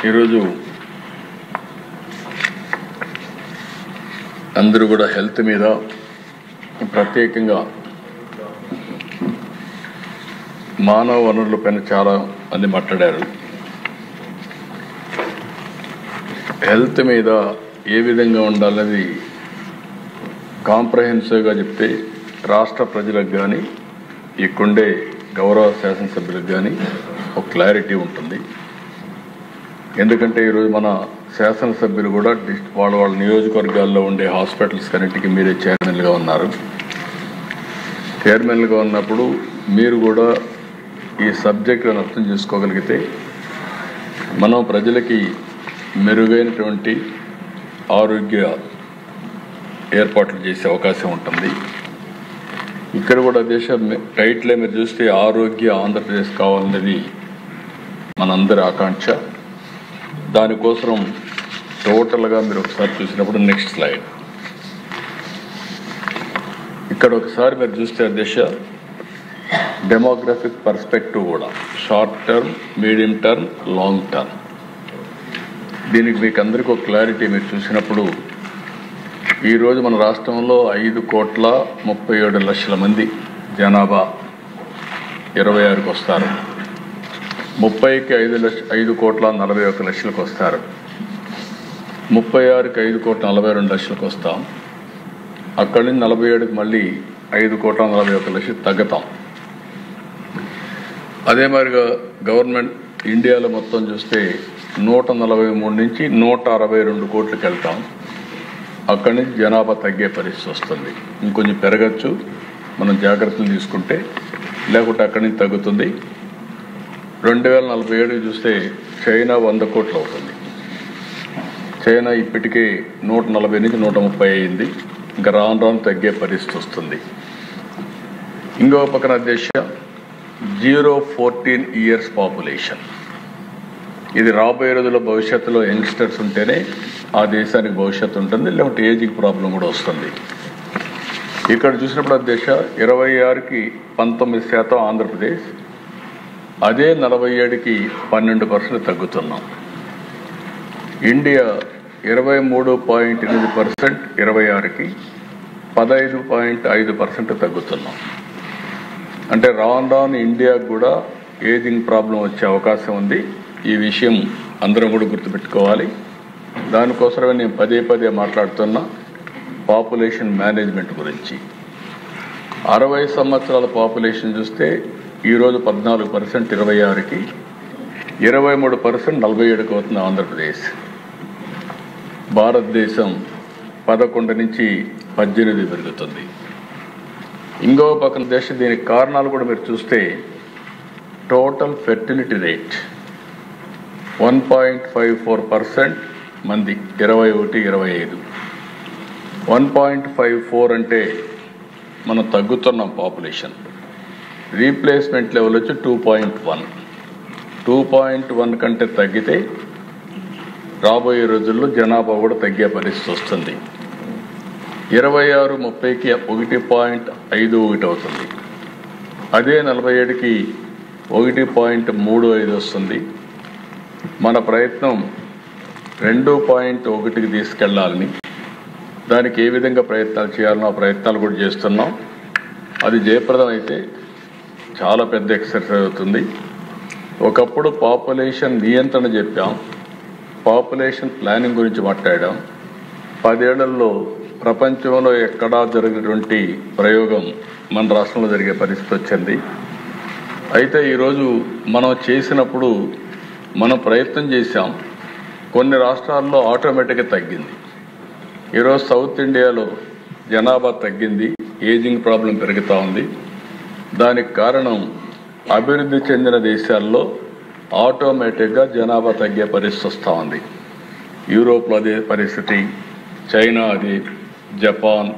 ఈరోజు అందరూ కూడా హెల్త్ మీద ప్రత్యేకంగా మానవ వనరుల పైన చాలా మంది మాట్లాడారు. హెల్త్ మీద ఏ విధంగా ఉండాలనేది కాంప్రహెన్సివ్గా చెప్తే రాష్ట్ర ప్రజలకు కానీ ఇక్కడుండే గౌరవ శాసనసభ్యులకు కానీ ఒక క్లారిటీ ఉంటుంది. ఎందుకంటే ఈరోజు మన శాసనసభ్యులు కూడా వాళ్ళ నియోజకవర్గాల్లో ఉండే హాస్పిటల్స్ కన్నిటికీ మీరే చైర్మన్గా ఉన్నారు. చైర్మన్గా ఉన్నప్పుడు మీరు కూడా ఈ సబ్జెక్టులను అర్థం చేసుకోగలిగితే మనం ప్రజలకి మెరుగైనటువంటి ఆరోగ్య ఏర్పాట్లు చేసే అవకాశం ఉంటుంది. ఇక్కడ కూడా దేశ టైటిలే మీరు చూస్తే ఆరోగ్య ఆంధ్రప్రదేశ్ కావాలనేది మనందరి ఆకాంక్ష. దానికోసం టోటల్గా మీరు ఒకసారి చూసినప్పుడు నెక్స్ట్ స్లైడ్ ఇక్కడ ఒకసారి మీరు చూస్తే దిశ డెమోగ్రఫిక్ పర్స్పెక్టివ్ కూడా short term, medium term, long term. దీనికి మీకు అందరికీ ఒక క్లారిటీ మీరు చూసినప్పుడు ఈరోజు మన రాష్ట్రంలో 5,37,00,000 మంది జనాభా 26కి వస్తారు. 30కి 5,40,01,00,000కి వస్తారు. 36కి 5,42,00,000కి వస్తాం. అక్కడి నుంచి 47కి మళ్ళీ 5,41,00,000 తగ్గుతాం. అదే మాదిరిగా గవర్నమెంట్ ఇండియాలో మొత్తం చూస్తే 143 నుంచి 162 కోట్లకి వెళ్తాం. అక్కడి నుంచి జనాభా తగ్గే పరిస్థితి వస్తుంది. ఇంకొంచెం పెరగచ్చు మనం జాగ్రత్తలు తీసుకుంటే, లేకుంటే అక్కడి నుంచి తగ్గుతుంది. 2047 చూస్తే చైనా 100 కోట్లు అవుతుంది. చైనా ఇప్పటికే 140 నుంచి 130 అయింది. ఇంకా రాను రాను తగ్గే పరిస్థితి వస్తుంది. ఇంకో పక్కన దేశ 0-14 ఇయర్స్ పాపులేషన్. ఇది రాబోయే రోజుల్లో భవిష్యత్తులో యంగ్స్టర్స్ ఉంటేనే ఆ దేశానికి భవిష్యత్తు ఉంటుంది, లేకపోతే ఏజింగ్ ప్రాబ్లం కూడా వస్తుంది. ఇక్కడ చూసినప్పుడు ఆ దేశ 26కి 19% ఆంధ్రప్రదేశ్, అదే 47కి 12% తగ్గుతున్నాం. ఇండియా 23.8% 26కి 15.5% తగ్గుతున్నాం. అంటే రాను రాను ఇండియాకు కూడా ఏజింగ్ ప్రాబ్లం వచ్చే అవకాశం ఉంది. ఈ విషయం అందరం కూడా గుర్తుపెట్టుకోవాలి. దానికోసమే నేను పదే పదే మాట్లాడుతున్నా పాపులేషన్ మేనేజ్మెంట్ గురించి. 60 సంవత్సరాల పాపులేషన్ చూస్తే ఈరోజు 14% 26కి, 23% 47కి అవుతుంది ఆంధ్రప్రదేశ్. భారతదేశం 11 నుంచి 18 పెరుగుతుంది. ఇంకో పక్కన దేశం దీనికి కారణాలు కూడా మీరు చూస్తే టోటల్ ఫెర్టిలిటీ రేట్ 1.54% మంది 21-25. 1.54 అంటే మనం తగ్గుతున్నాం పాపులేషన్. రీప్లేస్మెంట్ లెవెల్ వచ్చి 2.1. 2.1 కంటే తగ్గితే రాబోయే రోజుల్లో జనాభా కూడా తగ్గే పరిస్థితి వస్తుంది. 26-30కి 1.51 అవుతుంది. అదే 47కి 1.35 వస్తుంది. మన ప్రయత్నం 2.1కి తీసుకెళ్లాలని, దానికి ఏ విధంగా ప్రయత్నాలు చేయాలనో ఆ ప్రయత్నాలు కూడా చేస్తున్నాం. అది జయప్రదం అయితే చాలా పెద్ద ఎక్సర్సైజ్ అవుతుంది. ఒకప్పుడు పాపులేషన్ నియంత్రణ చెప్పాం, పాపులేషన్ ప్లానింగ్ గురించి మాట్లాడాం. 10 ఏళ్లలో ప్రపంచంలో ఎక్కడా జరిగినటువంటి ప్రయోగం మన రాష్ట్రంలో జరిగే పరిస్థితి వచ్చింది. అయితే ఈరోజు మనం చేసినప్పుడు మనం ప్రయత్నం చేశాం. కొన్ని రాష్ట్రాల్లో ఆటోమేటిక్గా తగ్గింది. ఈరోజు సౌత్ ఇండియాలో జనాభా తగ్గింది, ఏజింగ్ ప్రాబ్లం పెరుగుతూ ఉంది. దానికి కారణం అభివృద్ధి చెందిన దేశాల్లో ఆటోమేటిక్గా జనాభా తగ్గే పరిస్థితి వస్తూ ఉంది. యూరోప్లో అదే పరిస్థితి, చైనా అది, జపాన్,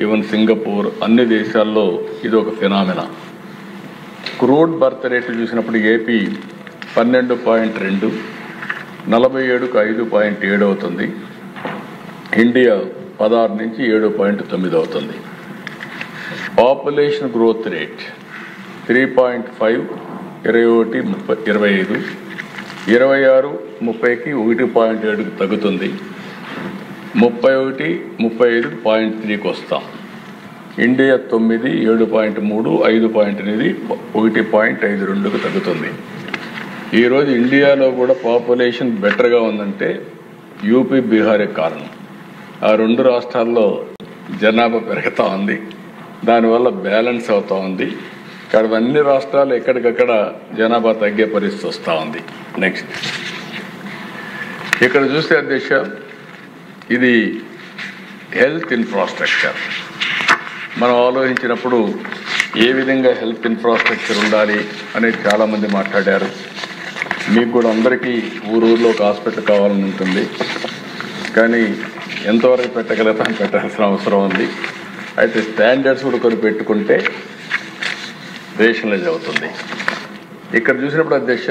ఈవెన్ సింగపూర్, అన్ని దేశాల్లో ఇది ఒక ఫినామినా. క్రూడ్ బర్త్ రేటు చూసినప్పుడు ఏపీ 12.2, 47కు 5.7 అవుతుంది. ఇండియా 16 నుంచి 7.9 అవుతుంది. Population growth rate 3.5, 21, 25. 26, 30కి 1.7కి తగ్గుతుంది. 31, 35 0.3కి వస్తాం. ఇండియా 9, 7.3, 5.8, 1.52కి తగ్గుతుంది. ఈరోజు ఇండియాలో కూడా పాపులేషన్ బెటర్గా ఉందంటే యూపీ, బీహారే కారణం. ఆ రెండు రాష్ట్రాల్లో జనాభా పెరుగుతూ ఉంది, దానివల్ల బ్యాలెన్స్ అవుతూ ఉంది. ఇక్కడ అన్ని రాష్ట్రాలు ఎక్కడికక్కడ జనాభా తగ్గే పరిస్థితి వస్తూ ఉంది. నెక్స్ట్ ఇక్కడ చూస్తే అధ్యక్ష, ఇది హెల్త్ ఇన్ఫ్రాస్ట్రక్చర్. మనం ఆలోచించినప్పుడు ఏ విధంగా హెల్త్ ఇన్ఫ్రాస్ట్రక్చర్ ఉండాలి అనేది చాలామంది మాట్లాడారు. మీకు కూడా అందరికీ ఊరూరులో ఒక హాస్పిటల్ కావాలని ఉంటుంది, కానీ ఎంతవరకు పెట్టగలుగుతాం, పెట్టాల్సిన అవసరం ఉంది. అయితే స్టాండర్డ్స్ కూడా కొన్ని పెట్టుకుంటే రేషనలైజ్ అవుతుంది. ఇక్కడ చూసినప్పుడు అధ్యక్ష,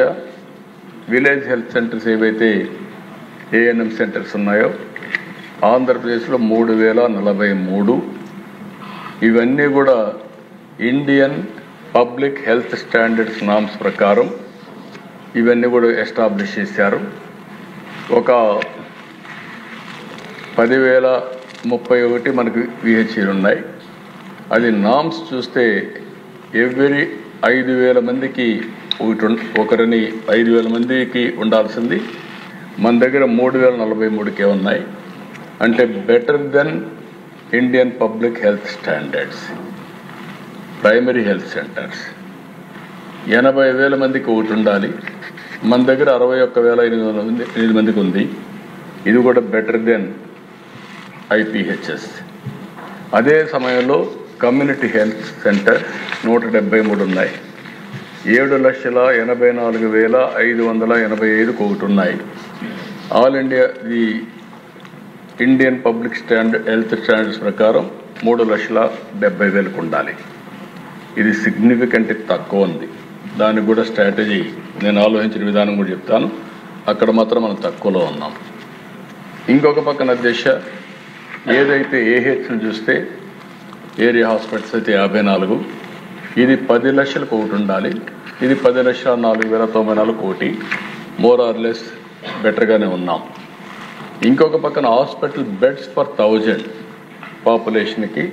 విలేజ్ హెల్త్ సెంటర్స్ ఏవైతే ఏఎన్ఎం సెంటర్స్ ఉన్నాయో ఆంధ్రప్రదేశ్లో 3043. ఇవన్నీ కూడా Indian public health standards norms ప్రకారం ఇవన్నీ కూడా ఎస్టాబ్లిష్ చేశారు. ఒక 10,031 మనకు విహెచ్ఈలు ఉన్నాయి. అది నామ్స్ చూస్తే ఎవ్రీ 5,000 మందికి ఒకరిని 5,000 మందికి ఉండాల్సింది మన దగ్గర 3,043కే ఉన్నాయి. అంటే better than Indian public health standards. Primary health centres 80,000 మందికి ఒకటి ఉండాలి, మన దగ్గర 61,800 మందికి ఉంది. ఇది కూడా బెటర్ దెన్ ఐపీహెచ్ఎస్. అదే సమయంలో కమ్యూనిటీ హెల్త్ సెంటర్ 173 ఉన్నాయి. 7,84,585 ఒకటి ఉన్నాయి. All India the Indian public health standards ప్రకారం 3,70,000 ఉండాలి. ఇది సిగ్నిఫికెంట్ తక్కువ ఉంది. దానికి కూడా స్ట్రాటజీ నేను ఆలోచించిన విధానం కూడా చెప్తాను. అక్కడ మాత్రం మనం తక్కువలో ఉన్నాం. ఇంకొక పక్కన అధ్యక్ష, ఏదైతే ఏహెచ్ని చూస్తే ఏరియా హాస్పిటల్స్ అయితే 54, ఇది 10 లక్షలకు ఒకటి ఉండాలి. ఇది 10,04,094 కోటి. మోర్ ఆర్ లెస్ బెటర్గానే ఉన్నాం. ఇంకొక పక్కన హాస్పిటల్ బెడ్స్ పర్ 1000 పాపులేషన్కి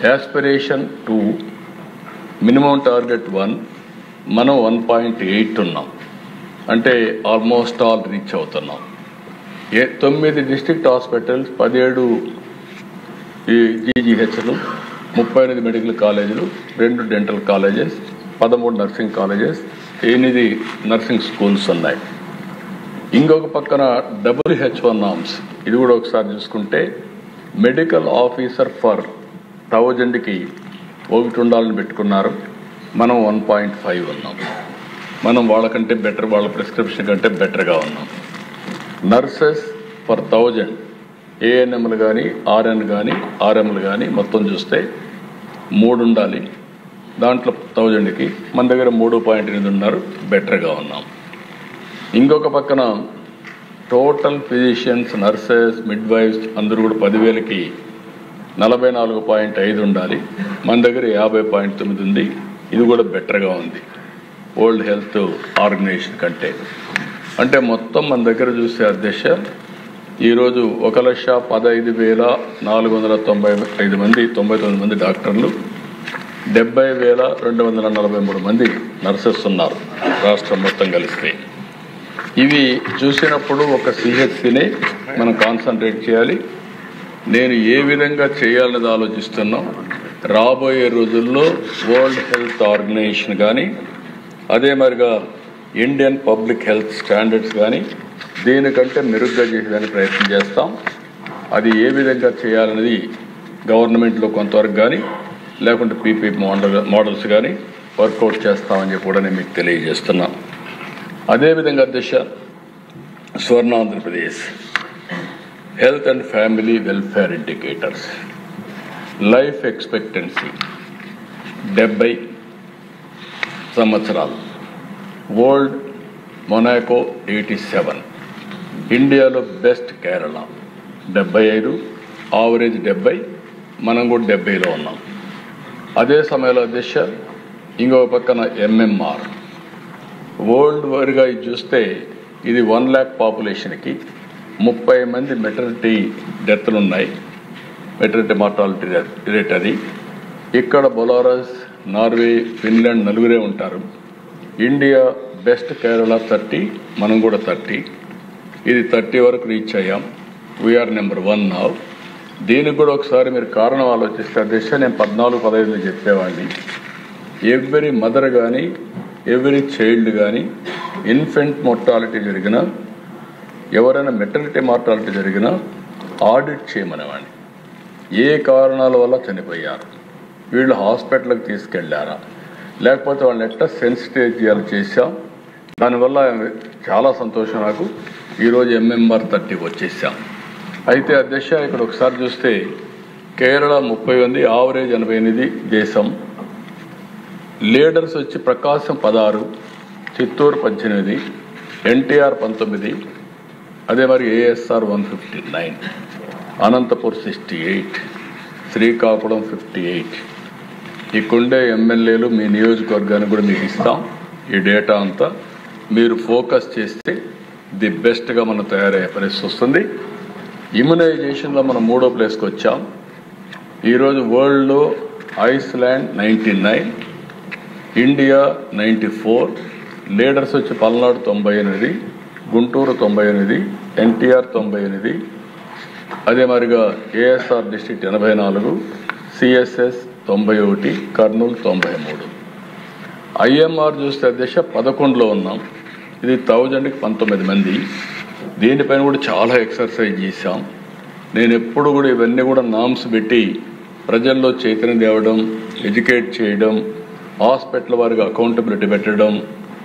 యాస్పిరేషన్ 2, మినిమం టార్గెట్ 1, మనం 1.8 ఉన్నాం. అంటే ఆల్మోస్ట్ ఆల్ రీచ్ అవుతున్నాం. 9 డిస్ట్రిక్ట్ హాస్పిటల్స్, 17 జీజీహెచ్లు, 38 మెడికల్ కాలేజీలు, 2 dental colleges, 13 nursing colleges, 8 nursing schools ఉన్నాయి. ఇంకొక పక్కన WHO నామ్స్, ఇది కూడా ఒకసారి చూసుకుంటే మెడికల్ ఆఫీసర్ ఫర్ 1000కి ఒకటి ఉండాలని పెట్టుకున్నారు. మనం 1.5 ఉన్నాం. మనం వాళ్ళకంటే బెటర్, వాళ్ళ ప్రిస్క్రిప్షన్ కంటే బెటర్గా ఉన్నాం. నర్సెస్ ఫర్ 1000 ఏఎన్ఎంలు కానీ, ఆర్ఎన్ కానీ, ఆర్ఎంలు కానీ మొత్తం చూస్తే 3 ఉండాలి. దాంట్లో 1000కి మన దగ్గర 3.8 ఉన్నారు, బెటర్గా ఉన్నాం. ఇంకొక పక్కన టోటల్ ఫిజిషియన్స్, నర్సెస్, మిడ్వైఫ్స్ అందరూ కూడా 10,000కి 44.5 ఉండాలి. మన దగ్గర 50.9 ఉంది. ఇది కూడా బెటర్గా ఉంది వరల్డ్ హెల్త్ ఆర్గనైజేషన్ కంటే. అంటే మొత్తం మన దగ్గర చూస్తే అధ్యక్ష, ఈరోజు 1,15,495 మంది, 99 మంది డాక్టర్లు, 70,243 మంది నర్సెస్ ఉన్నారు రాష్ట్రం మొత్తం కలిస్తే. ఇవి చూసినప్పుడు ఒక సిహెచ్సినే మనం కాన్సన్ట్రేట్ చేయాలి. నేను ఏ విధంగా చేయాలనేది ఆలోచిస్తున్నాం. రాబోయే రోజుల్లో వరల్డ్ హెల్త్ ఆర్గనైజేషన్ కానీ, అదే మరిగా ఇండియన్ పబ్లిక్ హెల్త్ స్టాండర్డ్స్ కానీ దీనికంటే మెరుగ్గా చేసేదానికి ప్రయత్నం చేస్తాం. అది ఏ విధంగా చేయాలనేది గవర్నమెంట్లో కొంతవరకు కానీ, లేకుంటే పీపీ మోడల్స్ కానీ వర్కౌట్ చేస్తామని చెప్పి కూడా నేను మీకు తెలియజేస్తున్నాను. అదేవిధంగా అధ్యక్ష, స్వర్ణ Andhra Pradesh health and family welfare indicators, life expectancy 70 సంవత్సరాలు, వరల్డ్ మొనాకో 87, ఇండియాలో బెస్ట్ కేరళ 75, ఆవరేజ్ 70, మనం కూడా 70లో ఉన్నాం. అదే సమయంలో అధ్యక్ష ఇంకొక పక్కన ఎంఎంఆర్ వరల్డ్ వైడ్గా ఇది చూస్తే ఇది 1 lakh పాపులేషన్కి 30 మంది మెటర్నిటీ డెత్లు ఉన్నాయి. మెటర్నిటీ మార్టాలిటీ రేట్ అది. ఇక్కడ బొలారస్, నార్వే, ఫిన్లాండ్ నలుగురే ఉంటారు. ఇండియా బెస్ట్, కేరళ 30, మనం కూడా 30. ఇది 30 వరకు రీచ్ అయ్యాం. We are number 1 now. దీనికి కూడా ఒకసారి మీరు కారణం ఆలోచిస్తే అధ్యక్ష, నేను 14-15 చెప్పేవాడిని. ఎవ్రీ మదర్ కానీ ఎవ్రీ చైల్డ్ కానీ ఇన్ఫెంట్ మోర్టాలిటీ జరిగినా, ఎవరైనా మెటర్నిటీ మార్టాలిటీ జరిగినా ఆడిట్ చేయమనేవాడిని. ఏ కారణాల వల్ల చనిపోయారు, వీళ్ళు హాస్పిటల్కి తీసుకెళ్లారా, లేకపోతే వాళ్ళని ఎట్లా సెన్సిటైజ్ చేయాలి చేశాం. దానివల్ల చాలా సంతోషం నాకు. ఈరోజు MMR 30 వచ్చేసాం. అయితే అధ్యక్ష, ఇక్కడ ఒకసారి చూస్తే కేరళ 30 మంది, ఆవరేజ్ 88 దేశం. లీడర్స్ వచ్చి ప్రకాశం 16, చిత్తూరు 18, NTR 19, అదే మరి ASR 159, అనంతపూర్ 68, శ్రీకాకుళం 58. ఇక్కడుండే ఎమ్మెల్యేలు మీ నియోజకవర్గానికి కూడా మీకు ఇస్తాం. ఈ డేటా అంతా మీరు ఫోకస్ చేస్తే ది బెస్ట్గా మనం తయారయ్యే పరిస్థితి వస్తుంది. ఇమ్యునైజేషన్లో మనం 3వ ప్లేస్కి వచ్చాం. ఈరోజు వరల్డ్లో ఐస్లాండ్ 99, ఇండియా 94, లీడర్స్ వచ్చి పల్నాడు 98, గుంటూరు 98, NTR 98, అదే మరిగా ASR district 84, CSS 91, Kurnool 93. IMR చూస్తే అధ్యక్ష 11లో ఉన్నాం. ఇది 1000కి 19 మంది. దీనిపైన కూడా చాలా ఎక్సర్సైజ్ చేశాం. నేను ఎప్పుడు కూడా ఇవన్నీ కూడా నామ్స్ పెట్టి ప్రజల్లో చైతన్యం తేవడం, ఎడ్యుకేట్ చేయడం, హాస్పిటల్ వారికి అకౌంటబిలిటీ పెట్టడం,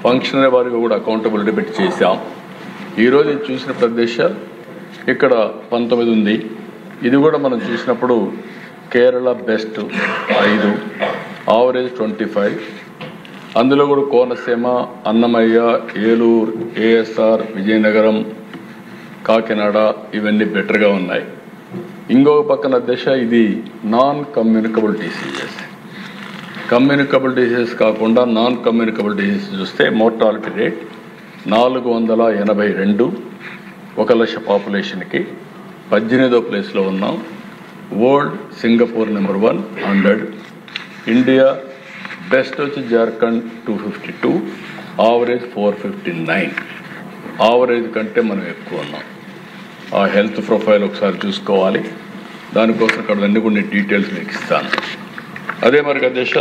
ఫంక్షనరీ వారికి కూడా అకౌంటబిలిటీ పెట్టి చేశాం. ఈరోజు ఇది చూసిన ప్రదేశ ఇక్కడ 19 ఉంది. ఇది కూడా మనం చూసినప్పుడు కేరళ బెస్ట్ 5, ఆవరేజ్ 25. అందులో కూడా కోనసీమ, అన్నమయ్య, ఏలూరు, ASR, విజయనగరం, కాకినాడ ఇవన్నీ బెటర్గా ఉన్నాయి. ఇంకొక పక్కన అధ్యక్ష ఇది non communicable diseases. Communicable diseases కాకుండా నాన్ కమ్యూనికబుల్ డిసీజెస్ చూస్తే మోర్టాలిటీ రేట్ 482, 1,00,000 పాపులేషన్కి 18వ ప్లేస్లో ఉన్నాం. World Singapore number 1 100, India best వచ్చి జార్ఖండ్ 252, ఆవరేజ్ 459. ఆవరేజ్ కంటే మనం ఎక్కువ ఉన్నాం. ఆ హెల్త్ ప్రొఫైల్ ఒకసారి చూసుకోవాలి. దానికోసం ఇక్కడ అన్ని కొన్ని డీటెయిల్స్ మీకు ఇస్తాను. అదే మరి అధ్యక్ష,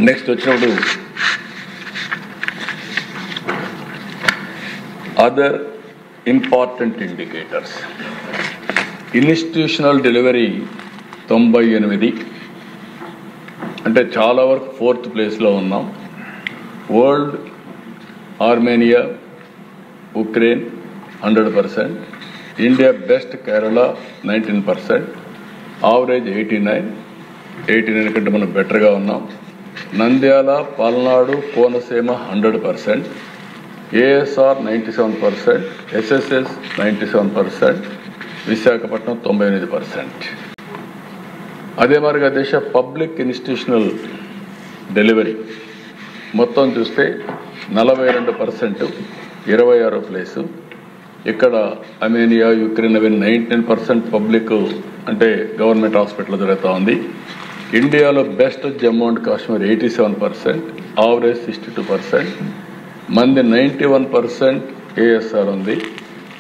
నెక్స్ట్ వచ్చినప్పుడు other important indicators. Institutional delivery 98, అంటే చాలా వరకు 4th ప్లేస్లో ఉన్నాం. World Armenia, Ukraine 100%, India best Kerala 19%, average 89 కంటే మనం బెటర్గా ఉన్నాం. Nandyal, Palnadu, Konaseema 100%, ASR 97%, SSS 97%, Visakhapatnam 98%. అదే మరిగా దేశ పబ్లిక్ ఇన్స్టిట్యూషనల్ డెలివరీ మొత్తం చూస్తే 42%, 26వ ప్లేసు. ఇక్కడ అర్మేనియా, యుక్రెయిన్ అవి 19% పబ్లిక్ అంటే గవర్నమెంట్ హాస్పిటల్ జరుగుతూ ఉంది. ఇండియాలో best Jammu and Kashmir 87%, average 62%. మంది 91% ASR ఉంది.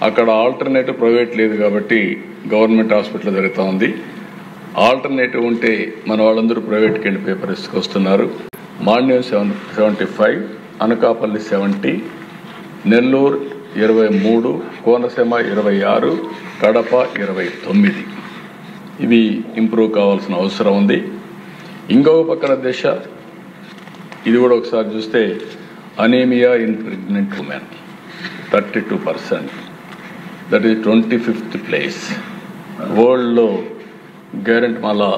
అక్కడ ఆల్టర్నేటివ్ ప్రైవేట్ లేదు కాబట్టి గవర్నమెంట్ హాస్పిటల్ జరుగుతూ ఉంది. ఆల్టర్నేటివ్ ఉంటే మన వాళ్ళందరూ ప్రైవేట్కి వెళ్ళిపోయే పరిస్థితికి వస్తున్నారు. మాన్యం 75, అనకాపల్లి 70, నెల్లూరు 23, కోనసీమ 26, కడప 29. ఇవి ఇంప్రూవ్ కావాల్సిన అవసరం ఉంది. ఇంకొక పక్కన దేశ ఇది కూడా ఒకసారి చూస్తే anaemia in pregnant women 32%, that is 25th place. వరల్డ్లో గ్యారెంట్మాలా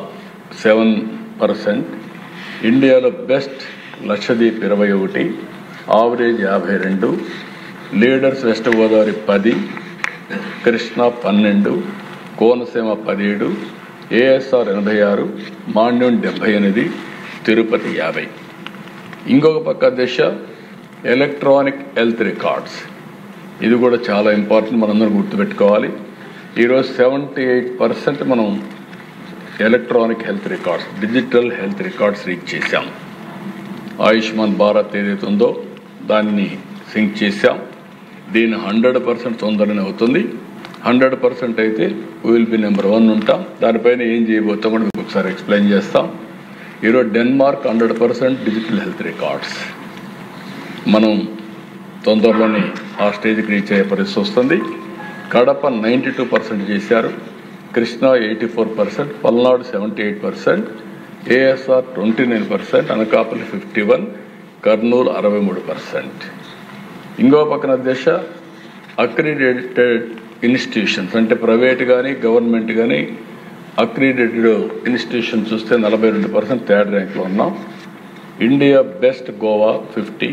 7%, ఇండియాలో best Lakshadweep 21, average 52, leaders west Godavari 10, Krishna 12, Konaseema 17, ASR 86, మాన్యం 78, Tirupati 50. ఇంకొక పక్క దిశ ఎలక్ట్రానిక్ హెల్త్ రికార్డ్స్, ఇది కూడా చాలా ఇంపార్టెంట్, మనందరం గుర్తుపెట్టుకోవాలి. ఈరోజు 78% మనం electronic health records, digital health records reach చేశాం. ఆయుష్మాన్ భారత్ ఏదైతే ఉందో దాన్ని సింక్ చేశాం. దీన్ని 100% తొందరనే అవుతుంది. 100% అయితే విల్ బి నెంబర్ 1 ఉంటాం. దానిపైన ఏం చేయబోతాం కూడా మీకు ఒకసారి ఎక్స్ప్లెయిన్ చేస్తాం. ఈరోజు డెన్మార్క్ 100% డిజిటల్ హెల్త్ రికార్డ్స్, మనం తొందరలోనే ఆ స్టేజ్కి రీచ్ అయ్యే పరిస్థితి వస్తుంది. కడప 92% చేశారు, కృష్ణా 84%, పల్నాడు 78%, ఏఎస్ఆర్ 29%, అనకాపల్లి 51%, కర్నూలు 63%. ఇంకో పక్కన దేశ అక్రిడేటెడ్ ఇన్స్టిట్యూషన్స్ అంటే ప్రైవేట్ కానీ గవర్నమెంట్ కానీ అక్రిడేటెడ్ ఇన్స్టిట్యూషన్ చూస్తే 42% థర్డ్ ర్యాంక్లో ఉన్నాం. India best Goa 50,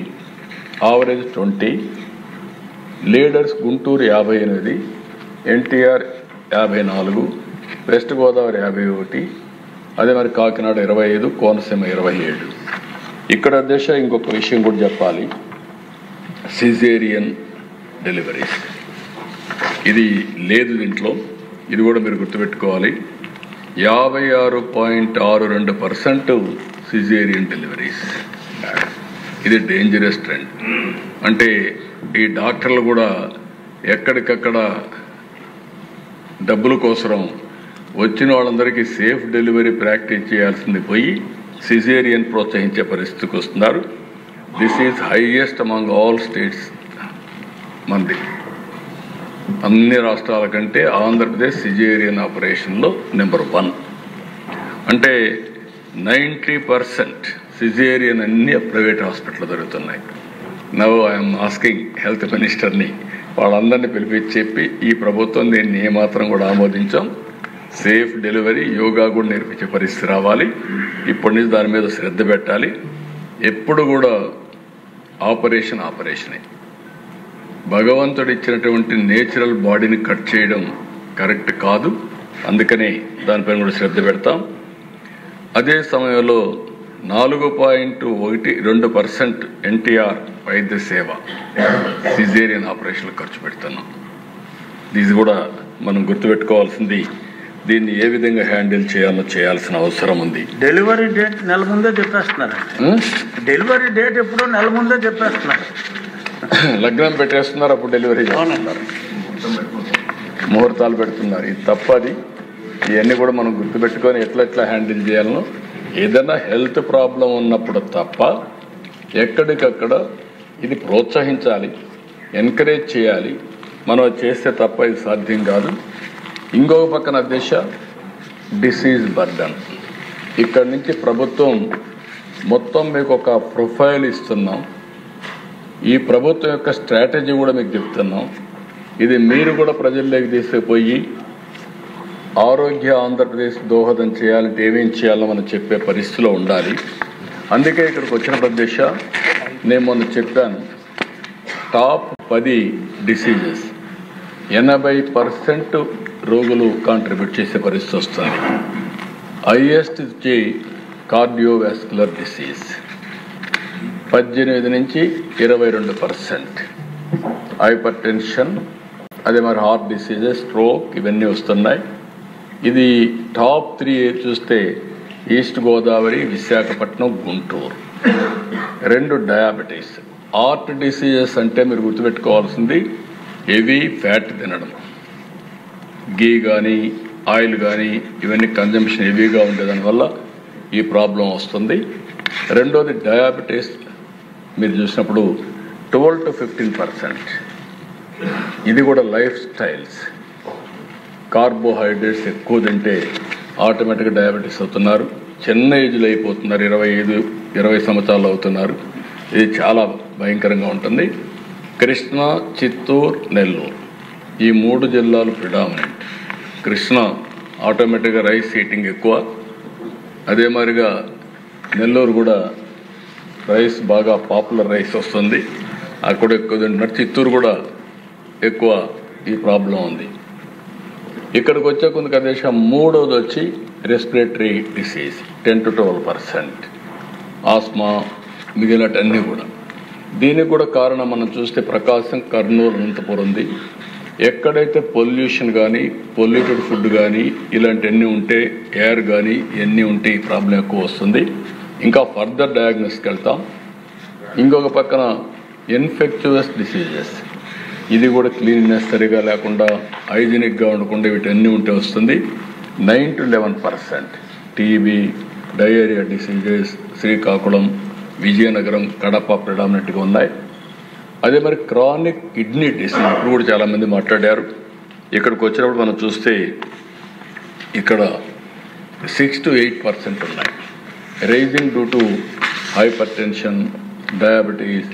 average 20, leaders Guntur 58, NTR 54, west Godavari 51, అదే మరి కాకినాడ 25, కోనసీమ 27. ఇక్కడ దేశ ఇంకొక విషయం కూడా చెప్పాలి, సిజేరియన్ డెలివరీస్ ఇది లేదు దీంట్లో, ఇది కూడా మీరు గుర్తుపెట్టుకోవాలి. 56.62% సిజేరియన్ డెలివరీస్, ఇది డేంజరస్ ట్రెండ్. అంటే ఈ డాక్టర్లు కూడా ఎక్కడికక్కడ డబ్బుల కోసం వచ్చిన వాళ్ళందరికీ సేఫ్ డెలివరీ ప్రాక్టీస్ చేయాల్సింది పోయి సిజేరియన్ ప్రోత్సహించే పరిస్థితికి వస్తున్నారు. This is highest among all states. మంది అన్ని రాష్ట్రాల కంటే ఆంధ్రప్రదేశ్ సిజేరియన్ ఆపరేషన్లో నెంబర్ 1. అంటే 90% సిజేరియన్ అన్ని ప్రైవేట్ హాస్పిటల్ జరుగుతున్నాయి. నవ్ ఐఎమ్ ఆస్కింగ్ హెల్త్ మినిస్టర్ని, వాళ్ళందరినీ పిలిపించి చెప్పి ఈ ప్రభుత్వం దీన్ని ఏమాత్రం కూడా ఆమోదించాం. సేఫ్ డెలివరీ, యోగా కూడా నేర్పించే పరిస్థితి రావాలి. ఇప్పటి నుంచి దాని మీద శ్రద్ధ పెట్టాలి. ఎప్పుడు కూడా ఆపరేషనే. భగవంతుడు ఇచ్చినటువంటి నేచురల్ బాడీని కట్ చేయడం కరెక్ట్ కాదు. అందుకనే దానిపైన కూడా శ్రద్ధ పెడతాం. అదే సమయంలో 4.12% ఎన్టీఆర్ వైద్య సేవ సిజేరియన్ ఆపరేషన్లు ఖర్చు పెడుతున్నాం. ఇది కూడా మనం గుర్తుపెట్టుకోవాల్సింది. దీన్ని ఏ విధంగా హ్యాండిల్ చేయాల్సిన అవసరం ఉంది. డెలివరీ డేట్ నెల ముందే చెప్పేస్తున్నారు. డెలివరీ డేట్ ఎప్పుడో నెల ముందే చెప్పేస్తున్నారు. లగ్నం పెట్టేస్తున్నారు, అప్పుడు డెలివరీ చేస్తున్నారు, ముహూర్తాలు పెడుతున్నారు. ఇది తప్పది. ఇవన్నీ కూడా మనం గుర్తుపెట్టుకొని ఎట్లా హ్యాండిల్ చేయాలనో, ఏదైనా హెల్త్ ప్రాబ్లం ఉన్నప్పుడు తప్ప ఎక్కడికక్కడ ఇది ప్రోత్సహించాలి, ఎంకరేజ్ చేయాలి. మనం చేస్తే తప్ప ఇది సాధ్యం కాదు. ఇంకొక పక్కన దేశ డిసీజ్ బర్డన్, ఇక్కడి నుంచి ప్రభుత్వం మొత్తం మీకు ఒక ప్రొఫైల్ ఇస్తున్నాం. ఈ ప్రభుత్వం యొక్క స్ట్రాటజీ కూడా మీకు చెప్తున్నాం. ఇది మీరు కూడా ప్రజల్లోకి తీసుకుపోయి ఆరోగ్య ఆంధ్రప్రదేశ్ దోహదం చేయాలంటే ఏమేం చేయాలో మనం చెప్పే పరిస్థితిలో ఉండాలి. అందుకే ఇక్కడికి వచ్చిన ప్రదేశ నేను మొన్న చెప్పాను, టాప్ 10 డిసీజెస్ 80% రోగులు కాంట్రిబ్యూట్ చేసే పరిస్థితి వస్తుంది. హైయెస్ట్ కార్డియోవాస్కులర్ డిసీజ్ 18 నుంచి 22%, హైపర్ టెన్షన్, అదే మరి హార్ట్ డిసీజెస్, స్ట్రోక్, ఇవన్నీ వస్తున్నాయి. ఇది టాప్ 3 చూస్తే east Godavari, Visakhapatnam, Guntur. 2 diabetes. Heart diseases అంటే మీరు గుర్తుపెట్టుకోవాల్సింది హెవీ ఫ్యాట్ తినడం, గీ కానీ ఆయిల్ కానీ ఇవన్నీ కన్జంప్షన్ హెవీగా ఉండేదానివల్ల ఈ ప్రాబ్లం వస్తుంది. రెండోది డయాబెటీస్ మీరు చూసినప్పుడు 12 to 15%. ఇది కూడా లైఫ్ స్టైల్స్, కార్బోహైడ్రేట్స్ ఎక్కువ తింటే ఆటోమేటిక్గా డయాబెటీస్ అవుతున్నారు. చిన్న ఏజ్లో అయిపోతున్నారు, 25-20 సంవత్సరాలు అవుతున్నారు. ఇది చాలా భయంకరంగా ఉంటుంది. కృష్ణా, చిత్తూరు, నెల్లూరు ఈ 3 జిల్లాలు ప్రిడామినెంట్. కృష్ణా ఆటోమేటిక్గా రైస్ ఈటింగ్ ఎక్కువ, అదే మాదిరిగా నెల్లూరు కూడా రైస్ బాగా పాపులర్ రైస్ వస్తుంది, అక్కడ ఎక్కువ తింటున్నారు. చిత్తూరు కూడా ఎక్కువ ఈ ప్రాబ్లం ఉంది. ఇక్కడికి వచ్చే కొంత దేశం మూడోది వచ్చి రెస్పిరేటరీ డిసీజ్ 10 to 12%, ఆస్మా, మిగిలినటన్నీ కూడా. దీనికి కూడా కారణం మనం చూస్తే ప్రకాశం, కర్నూలు, అనంతపురం ఉంది. ఎక్కడైతే పొల్యూషన్ కానీ, పొల్యూటెడ్ ఫుడ్ కానీ ఇలాంటివన్నీ ఉంటే, ఎయిర్ కానీ ఇవన్నీ ఉంటే ఈ ప్రాబ్లం ఎక్కువ వస్తుంది. ఇంకా ఫర్దర్ డయాగ్నోస్కి వెళ్తాం. ఇంకొక పక్కన ఇన్ఫెక్చువస్ డిసీజెస్, ఇది కూడా క్లీన్నెస్ సరిగా లేకుండా, హైజీనిక్గా ఉండకుండా వీటన్నీ ఉంటే వస్తుంది. 9 to 11% TB, diarrhoea diseases Srikakulam, Vizianagaram, Kadapa ప్రిడామినెంట్గా ఉన్నాయి. అదే మరి క్రానిక్ కిడ్నీ డిసీజ్ ఇప్పుడు కూడా చాలామంది మాట్లాడారు. ఇక్కడికి వచ్చినప్పుడు మనం చూస్తే ఇక్కడ 6 to 8% ఉన్నాయి. Rising due to hypertension, diabetes,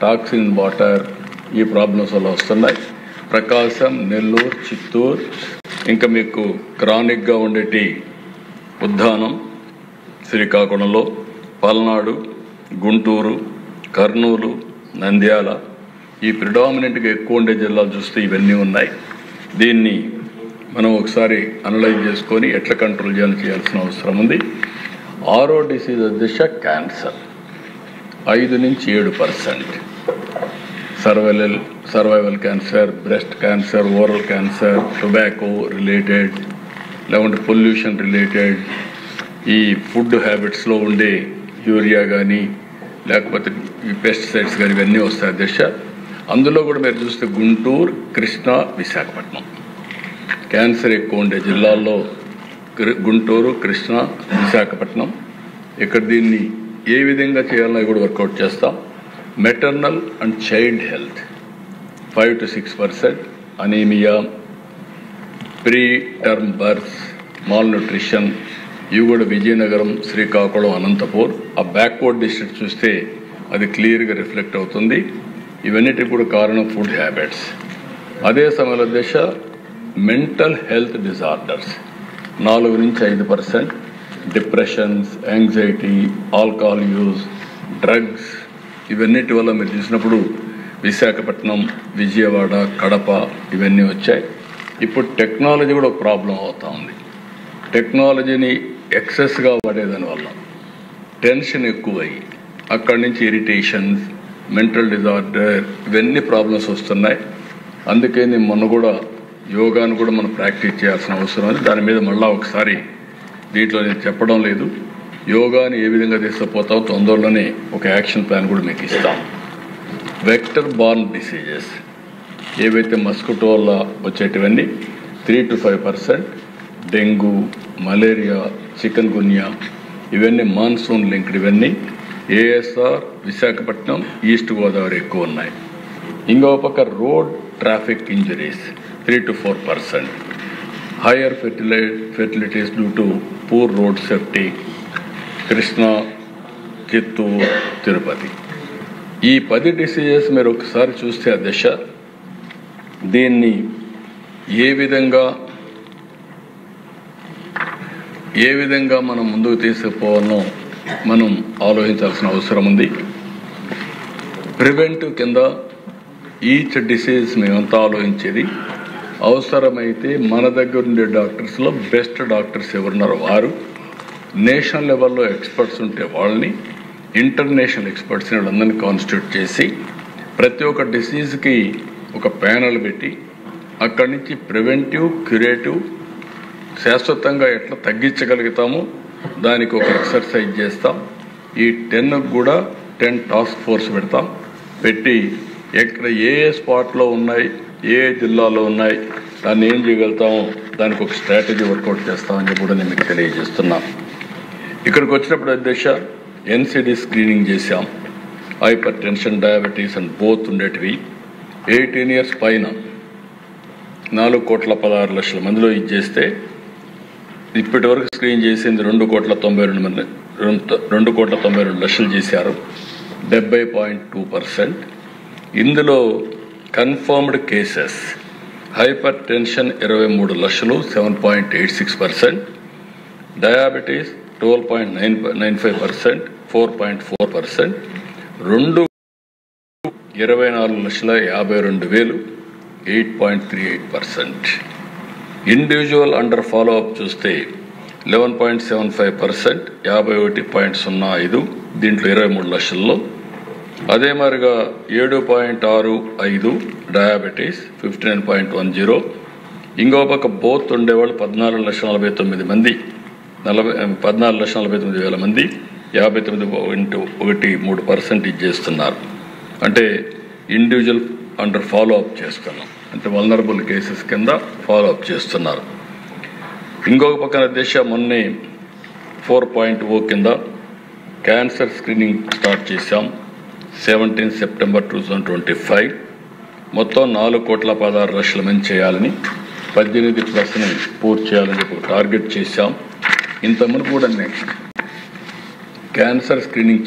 toxin water, ఈ ప్రాబ్లమ్స్ వల్ల వస్తున్నాయి. ప్రకాశం, నెల్లూరు, చిత్తూరు, ఇంకా మీకు క్రానిక్గా ఉండేటి ఉద్దానం శ్రీకాకుళంలో, పల్నాడు, గుంటూరు, కర్నూలు, నంద్యాల, ఈ ప్రిడామినెంట్గా ఎక్కువ ఉండే జిల్లాలు చూస్తే ఇవన్నీ ఉన్నాయి. దీన్ని మనం ఒకసారి అనలైజ్ చేసుకొని ఎట్లా కంట్రోల్ చేయాల్సిన అవసరం ఉంది. 6వ డిసీజ్ దిశ క్యాన్సర్ 5 నుంచి 7%, survival cancer, breast cancer, oral cancer, tobacco related, లేకుంటే పొల్యూషన్ రిలేటెడ్, ఈ ఫుడ్ హ్యాబిట్స్లో ఉండే యూరియా కానీ లేకపోతే ఈ పెస్టిసైడ్స్ కానీ ఇవన్నీ వస్తాయి దిశ. అందులో కూడా మీరు చూస్తే గుంటూరు, కృష్ణా, విశాఖపట్నం క్యాన్సర్ ఎక్కువ ఉండే జిల్లాల్లో గుంటూరు, కృష్ణా, విశాఖపట్నం. ఇక్కడ దీన్ని ఏ విధంగా చేయాలో కూడా వర్కౌట్ చేస్తాం. Maternal and child health 5 to 6%, anaemia, pre term births, mall nutrition, ఇవి కూడా విజయనగరం, శ్రీకాకుళం, అనంతపూర్. ఆ బ్యాక్వర్డ్ డిస్ట్రిక్ట్ చూస్తే అది క్లియర్గా రిఫ్లెక్ట్ అవుతుంది. ఇవన్నిటికి కూడా కారణం ఫుడ్ హ్యాబిట్స్. అదే సమయంలో దిశ మెంటల్ హెల్త్ డిజార్డర్స్ 4 నుంచి 5%, depressions, anxiety, alcohol use, drugs, ఇవన్నిటి వల్ల మీరు చూసినప్పుడు విశాఖపట్నం, విజయవాడ, కడప ఇవన్నీ వచ్చాయి. ఇప్పుడు టెక్నాలజీ కూడా ఒక ప్రాబ్లం అవుతా ఉంది. టెక్నాలజీని ఎక్సెస్గా వాడేదానివల్ల టెన్షన్ ఎక్కువయ్యి అక్కడి నుంచి ఇరిటేషన్స్, మెంటల్ డిజార్డర్, ఇవన్నీ ప్రాబ్లమ్స్ వస్తున్నాయి. అందుకే నేను మొన్న కూడా యోగాను కూడా మనం ప్రాక్టీస్ చేయాల్సిన అవసరం ఉంది. దాని మీద మళ్ళీ ఒకసారి దీంట్లో నేను చెప్పడం లేదు. యోగాని ఏ విధంగా తీసుకుపోతామో తొందరలోనే ఒక యాక్షన్ ప్లాన్ కూడా మీకు ఇస్తాం. వెక్టర్ బార్న్ డిసీజెస్ ఏవైతే మస్కిటో వల్ల వచ్చేటివన్నీ 3 to 5%, dengue, malaria, chikungunya, ఇవన్నీ మాన్సూన్ లింక్డ్. ఇవన్నీ ఏఎస్ఆర్, విశాఖపట్నం, ఈస్ట్ గోదావరి ఎక్కువ ఉన్నాయి. ఇంకో పక్క road traffic injuries 3 to 4%, higher fertilities due to poor road safety, Krishna, Chittoor, Tirupati. ఈ 10 డిసీజెస్ మీరు ఒకసారి చూస్తే ఆ దిశ దీన్ని ఏ విధంగా మనం ముందుకు తీసుకుపోవాలో మనం ఆలోచించాల్సిన అవసరం ఉంది. ప్రివెంటివ్ కింద ఈచ్ డిసీజ్ మేమంతా ఆలోచించేది. అవసరమైతే మన దగ్గర ఉండే డాక్టర్స్లో బెస్ట్ డాక్టర్స్ ఎవరున్నారో వారు, నేషనల్ లెవెల్లో ఎక్స్పర్ట్స్ ఉంటే వాళ్ళని, ఇంటర్నేషనల్ ఎక్స్పర్ట్స్ని వాళ్ళందరినీ కాన్స్టిట్యూట్ చేసి ప్రతి ఒక్క డిసీజ్కి ఒక ప్యానల్ పెట్టి అక్కడి నుంచి ప్రివెంటివ్, క్యూరేటివ్, శాశ్వతంగా ఎట్లా తగ్గించగలుగుతామో దానికి ఒక ఎక్సర్సైజ్ చేస్తాం. ఈ 10 కూడా 10 టాస్క్ ఫోర్స్ పెట్టి ఎక్కడ ఏ స్పాట్లో ఉన్నాయి, ఏ జిల్లాలో ఉన్నాయి, దాన్ని ఏం చేయగలుగుతామో దానికి ఒక స్ట్రాటజీ వర్కౌట్ చేస్తామని కూడా నేను మీకు తెలియజేస్తున్నాను. ఇక్కడికి వచ్చినప్పుడు అధ్యక్ష ఎన్సిడి స్క్రీనింగ్ చేశాం. Hyper tension, diabetes and both ఉండేటివి. 18 years పైన 4,16,00,000 మందిలో ఇది చేస్తే ఇప్పటి వరకు స్క్రీన్ చేసింది 2,92,00,000 చేశారు, 70.2%. ఇందులో confirmed cases hyper tension 23,00,000, 7.86%, diabetes 12.95%, 4.4%, 24,52,000, 8.38%. Individual under follow up చూస్తే 11.75%, 51.05, దీంట్లో 23,00,000లో అదే మరిగా 7.65 డయాబెటీస్ 59.10. ఇంకో పక్క బోత్ ఉండేవాళ్ళు 14,49,000 మంది, 14,49,000 మంది 59.13% ఇచ్చేస్తున్నారు. అంటే ఇండివిజువల్ అండర్ ఫాలో అప్ చేస్తున్నాం, అంటే వల్నరబుల్ కేసెస్ కింద ఫాలో అప్ చేస్తున్నారు. ఇంకొక పక్కన దిశ మొన్నే 4.0 కింద క్యాన్సర్ స్క్రీనింగ్ స్టార్ట్ చేశాం. 17 సెప్టెంబర్ 2025 మొత్తం 4,16,00,000 మంది చేయాలని, 18+ పూర్తి చేయాలని చెప్పి టార్గెట్ చేశాం. ఇంతకుముందు కూడా నెక్స్ట్ క్యాన్సర్ స్క్రీనింగ్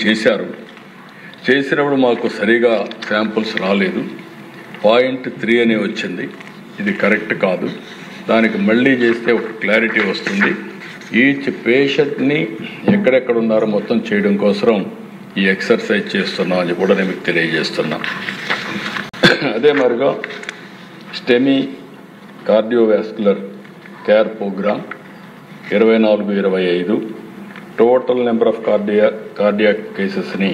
చేసినప్పుడు మాకు సరిగా శాంపుల్స్ రాలేదు. 0.3 అనే వచ్చింది. ఇది కరెక్ట్ కాదు. దానికి మళ్ళీ చేస్తే ఒక క్లారిటీ వస్తుంది. ఈచ్ పేషెంట్ని ఎక్కడెక్కడ ఉన్నారో మొత్తం చేయడం కోసం ఈ ఎక్సర్సైజ్ చేస్తున్నాం అని కూడా నేను మీకు తెలియజేస్తున్నా. అదే మరిగా STEMI cardiovascular care programme 24-25 total number of cardiac కేసెస్ని